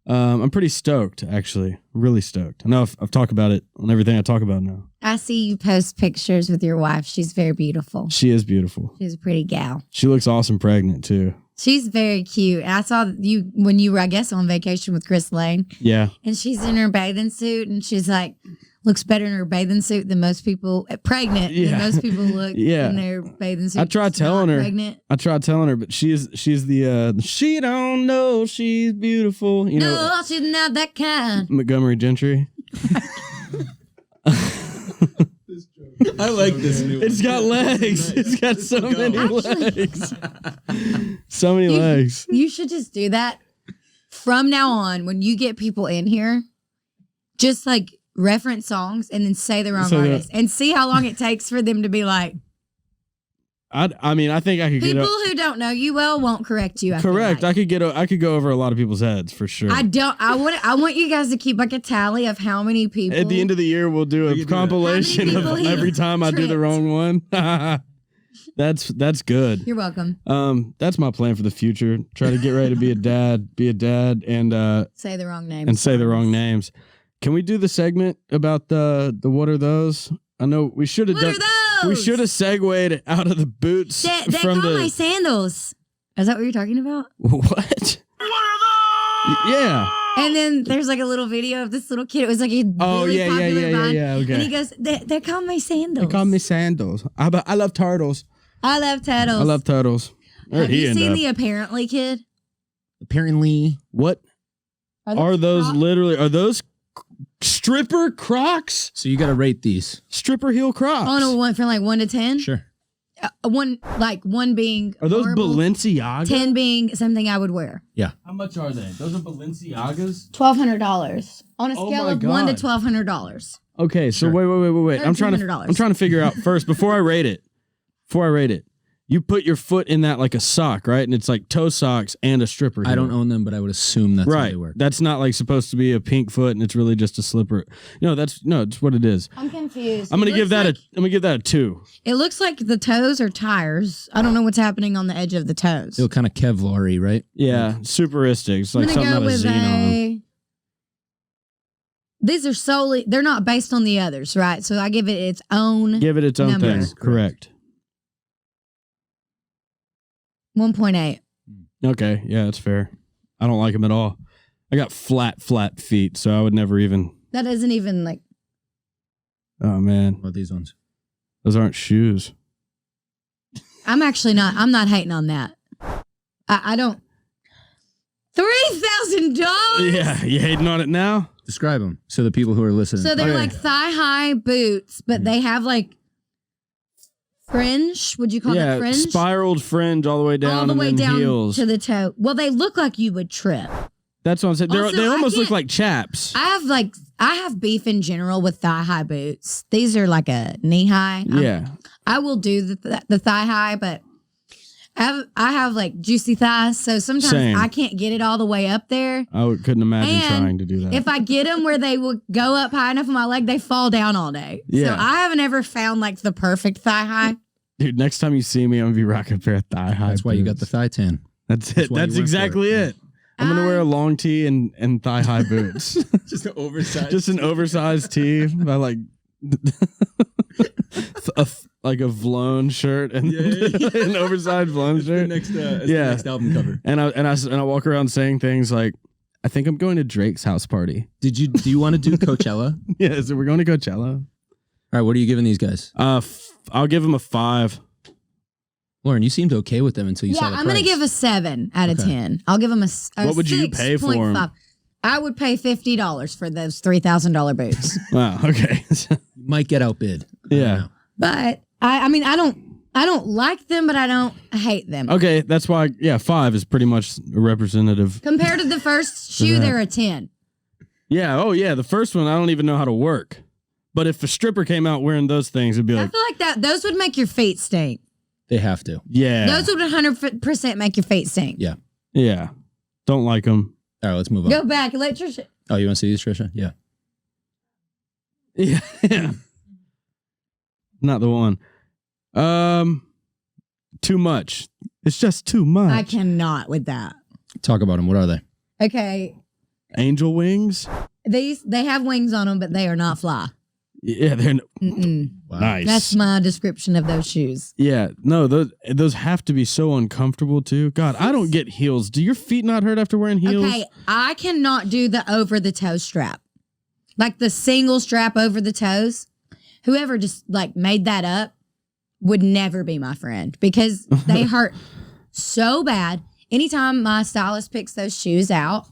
I'm pretty stoked, actually. Really stoked. I know I've talked about it on everything I talk about now.
I see you post pictures with your wife. She's very beautiful.
She is beautiful.
She's a pretty gal.
She looks awesome pregnant, too.
She's very cute. I saw you when you were, I guess, on vacation with Chris Lane.
Yeah.
And she's in her bathing suit and she's like looks better in her bathing suit than most people. Pregnant than most people look
Yeah.
in their bathing suit.
I tried telling her.
Pregnant.
I tried telling her, but she's the she don't know she's beautiful. You know,
No, she's not that kind.
Montgomery Gentry.
I like this new
It's got legs. It's got so many legs. So many legs.
You should just do that from now on. When you get people in here, just like reference songs and then say the wrong artist and see how long it takes for them to be like.
I mean, I think I could
People
get
who don't know you well won't correct you.
correct. I could go over a lot of people's heads for sure.
I want you guys to keep like a tally of how many people.
At the end of the year, we'll do a compilation of every time I do the wrong one. That's good.
You're welcome.
That's my plan for the future. Try to get ready to be a dad, and
Say the wrong names.
and say the wrong names. Can we do the segment about the what are those? I know we should have done. We should have segued out of the boots
They
from
call
the
my sandals. Is that what you're talking about?
what? Yeah.
And then there's like a little video of this little kid. It was like a really popular Vine.
Okay.
And he goes, they're called my sandals.
They call me sandals. I love turtles.
I love turtles.
I love turtles.
Have you seen the Apparently kid?
Apparently, what are those? Literally, are those stripper Crocs?
So you got to rate these.
Stripper heel Crocs.
On a one from like 1 to 10.
Sure.
One being
Are those
horrible,
Balenciagas?
10 being something I would wear.
Yeah.
How much are they? Those are Balenciagas.
$1,200 on a
Oh
scale
my
of $1 to
God.
$1,200.
Okay, so wait. I'm trying to figure out first before I rate it. You put your foot in that like a sock, right? And it's like toe socks and a stripper heel.
I don't own them, but I would assume that's how
right.
they work.
That's not like supposed to be a pink foot, and it's really just a slipper. It's what it is.
I'm confused.
I'm gonna give that a 2.
It looks like the toes are tires. I don't know what's happening on the edge of the toes.
Feel kind of Kevlar-y, right?
Yeah, superistic. It's like
I'm
something
gonna
out
go
of
with
Xenon.
These are they're not based on the others, right? So I give it its own.
Give it its own
number.
thing. Correct.
1.8.
Okay, yeah, that's fair. I don't like them at all. I got flat feet, so I would never even.
That isn't even like.
Oh man,
What about these ones?
those aren't shoes.
I'm not hating on that. I don't. $3,000.
Yeah, you hating on it now?
Describe them so the people who are listening.
So they're like thigh high boots, but they have like fringe. Would you call that fringe?
Spiraled fringe all the way down,
All the way
and then
down
heels.
to the toe. Well, they look like you would trip.
That's what I'm saying.
Also,
They
I
almost look
can't-
like chaps.
I have beef in general with thigh high boots. These are like a knee high.
Yeah.
I will do the thigh high, but I have like juicy thighs, so sometimes
Same.
I can't get it all the way up there.
Couldn't imagine
And
trying to do that.
If I get them where they will go up high enough on my leg, they fall down all day.
Yeah.
So I haven't ever found like the perfect thigh high.
Dude, next time you see me, I'm gonna be rocking a pair of thigh high.
That's why you got the
boots.
thigh tan.
That's it.
That's why you
That's
went for
exactly it. I'm gonna wear a long tee and thigh high boots.
Just an oversized.
Just an oversized tee by like like a Vlone shirt and an oversized Vlone shirt.
That's the next album cover.
And I walk around saying things like, I think I'm going to Drake's house party.
Do you want to do Coachella?
Yeah, so we're going to Coachella.
All right, what are you giving these guys?
I'll give them a 5.
Lauren, you seemed okay with them until you saw the
I'm going to
price.
give a 7 out of 10. I'll give them a
What would you pay for 'em?
6.5. I would pay $50 for those $3,000 boots.
Wow, okay.
Might get outbid.
Yeah.
But I mean, I don't like them, but I don't hate them.
Okay, that's why, 5 is pretty much a representative.
Compared to the first shoe,
that.
they're a 10.
Yeah, the first one, I don't even know how to work. But if a stripper came out wearing those things, it'd be
I
like,
feel like those would make your feet stink.
They have to.
yeah.
Those would 100% make your feet stink.
Yeah.
Yeah. Don't like them.
All right, let's move on.
Go back, let your shit.
Oh, you want to see these, Trisha? Yeah.
Yeah. Not the one. Too much. It's just too much.
I cannot with that.
Talk about them. What are they?
Okay,
Angel wings?
they have wings on them, but they are not fly.
Yeah, they're
Mm-mm.
nice.
That's my description of those shoes.
Yeah, no, those have to be so uncomfortable too. God, I don't get heels. Do your feet not hurt after wearing heels?
Okay, I cannot do the over the toe strap. Like the single strap over the toes. Whoever just like made that up would never be my friend because they hurt so bad. Anytime my stylist picks those shoes out,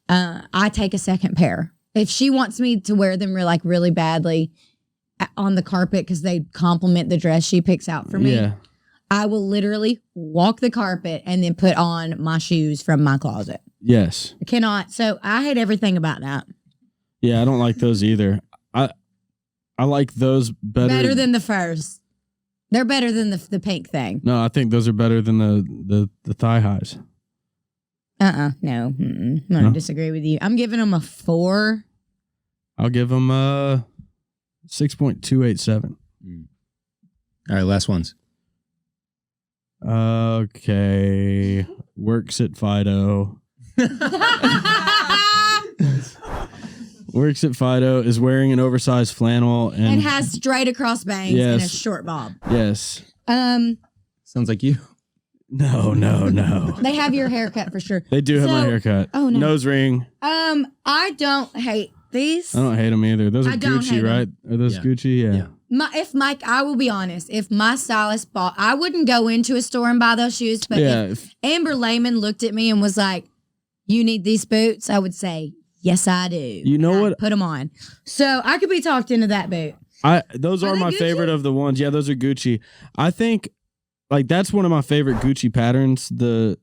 I take a second pair. If she wants me to wear them really badly on the carpet because they complement the dress she picks out for me, I will literally walk the carpet and then put on my shoes from my closet.
Yes.
I cannot. So I hate everything about that.
Yeah, I don't like those either. I like those better.
Better than the first. They're better than the pink thing.
No, I think those are better than the thigh highs.
No. I'm going to disagree with you. I'm giving them a 4.
I'll give them 6.287.
All right, last ones.
Okay. Works at Fido. Works at Fido, is wearing an oversized flannel and
has straight across bangs and a short bob.
Yes.
Sounds like you.
No.
They have your haircut for sure.
They do have my haircut.
Oh no.
Nose ring.
I don't hate these.
I don't hate them either. Those are Gucci, right? Are those Gucci? Yeah.
I will be honest, if my stylist bought, I wouldn't go into a store and buy those shoes, but if Amber Lehman looked at me and was like, you need these boots, I would say, yes, I do.
You know what?
Put them on. So I could be talked into that boot.
Those are my favorite of the ones. Yeah, those are Gucci. I think that's one of my favorite Gucci patterns. The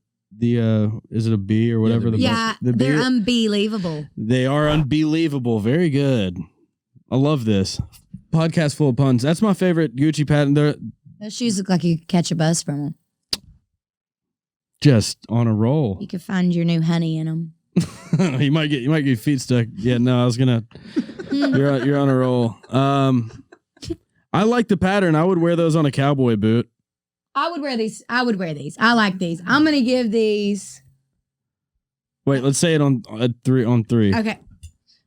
is it a B or whatever?
They're unbelievable.
They are unbelievable. Very good. I love this. Podcast full of puns. That's my favorite Gucci pattern. Those
shoes look like you could catch a bus from them.
Just on a roll.
You could find your new honey in them.
you might get your feet stuck. Yeah, no, I was gonna. You're on a roll. I like the pattern. I would wear those on a cowboy boot.
I would wear these. I like these. I'm gonna give these.
Wait, let's say it on three.
Okay.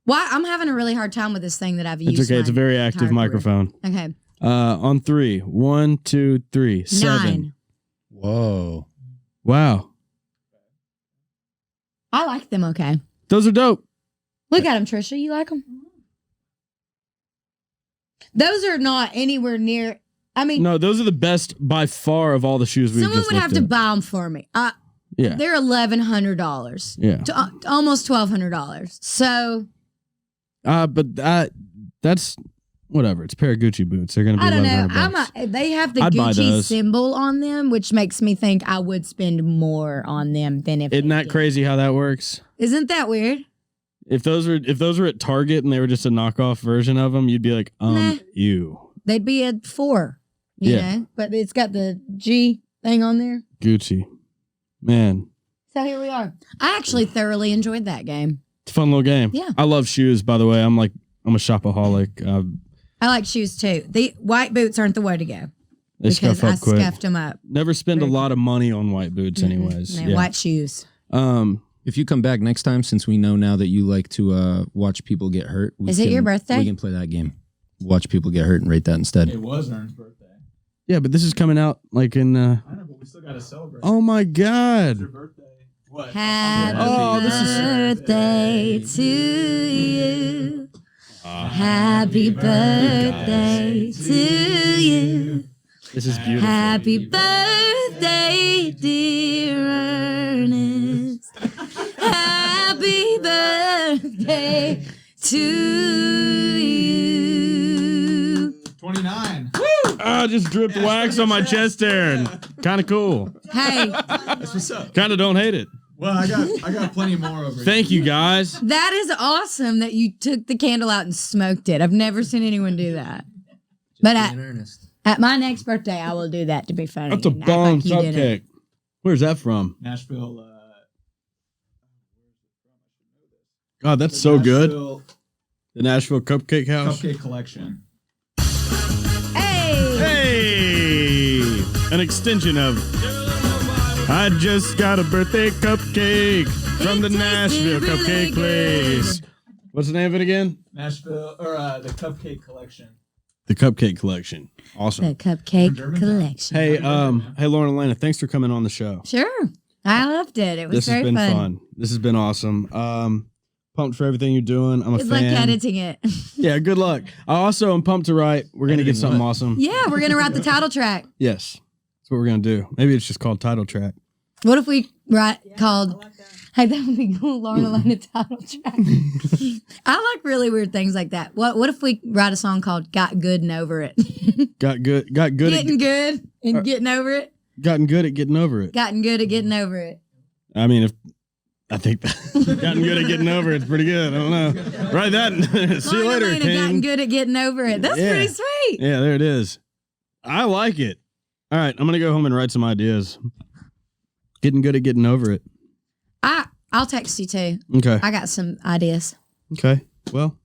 Why? I'm having a really hard time with this thing that I've used.
It's okay. It's a very active microphone.
Okay.
On 3. 1, 2, 3. 7.
9.
Whoa.
Wow.
I like them. Okay.
Those are dope.
Look at them, Trisha. You like them? Those are not anywhere near. I mean,
no, those are the best by far of all the shoes we've just looked at.
Someone would have to buy them for me.
Yeah.
They're $1,100.
Yeah.
To almost $1,200. So.
But that's whatever. It's a pair of Gucci boots. They're gonna be. I don't know.
They have the Gucci symbol on them, which makes me think I would spend more on them than if.
Isn't that crazy how that works?
Isn't that weird?
If those were at Target and they were just a knockoff version of them, you'd be like,
nah.
You.
They'd be a 4. You know, but it's got the G thing on there.
Gucci, man.
So here we are. I actually thoroughly enjoyed that game.
It's a fun little game.
Yeah.
I love shoes, by the way. I'm a shopaholic.
I like shoes too. The white boots aren't the way to go.
They scuff up quick.
Scuffed them up.
Never spend a lot of money on white boots anyways.
No, white shoes.
If you come back next time, since we know now that you like to watch people get hurt.
Is it your birthday?
We can play that game. Watch people get hurt and rate that instead.
It was Ern's birthday.
Yeah, but this is coming out like in...
I know, but we still got to celebrate.
Oh my God.
It's your birthday. What?
Happy birthday to you. Happy birthday to you.
This is beautiful.
Happy birthday, dear Ernest. Happy birthday to you.
29.
Woo! I just dripped wax on my chest there. Kind of cool.
Hey.
That's what's up.
Kind of don't hate it.
Well, I got plenty more over here.
Thank you, guys.
That is awesome that you took the candle out and smoked it. I've never seen anyone do that. But at my next birthday, I will do that to be funny.
That's a bong cupcake. Where's that from?
Nashville.
God, that's so good. The Nashville Cupcake House.
Cupcake Collection.
Hey! An extension of I just got a birthday cupcake from the Nashville Cupcake Place. What's the name of it again?
Nashville, or the Cupcake Collection.
The Cupcake Collection. Awesome.
The Cupcake Collection.
Hey, Lauren and Elena, thanks for coming on the show.
Sure. I loved it. It was very fun.
This has been fun. This has been awesome. Pumped for everything you're doing. I'm a
Good
fan.
luck editing it.
Yeah, good luck. I also am pumped to write. We're going to get something awesome.
Yeah, we're gonna write the title track.
Yes. That's what we're going to do. Maybe it's just called title track.
What if we write called? Hey, that would be cool. Lauren Alaina title track. I like really weird things like that. What if we write a song called "Got Good and Over It"?
Got good.
Getting good and getting over it.
Gotten good at getting over it.
Gotten good at getting over it.
I mean, I think gotten good at getting over it's pretty good. I don't know. Write that. See you later,
Alaina
King.
gotten good at getting over it. That's pretty sweet.
Yeah, there it is. I like it. All right, I'm gonna go home and write some ideas. Getting good at getting over it.
I'll text you too.
Okay.
I got some ideas.
Okay. Well,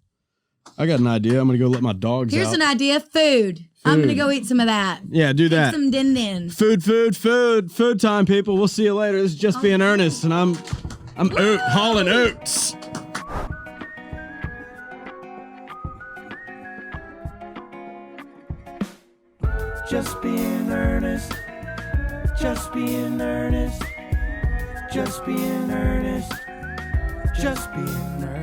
I got an idea. I'm gonna go let my dogs
Here's
out.
an idea. Food. I'm gonna go eat some of that.
Yeah, do that.
Eat some din-din.
Food time, people. We'll see you later. This is Just Being Earnest, and I'm hauling oats.
Just being earnest. Just being earnest. Just being earnest. Just being earnest.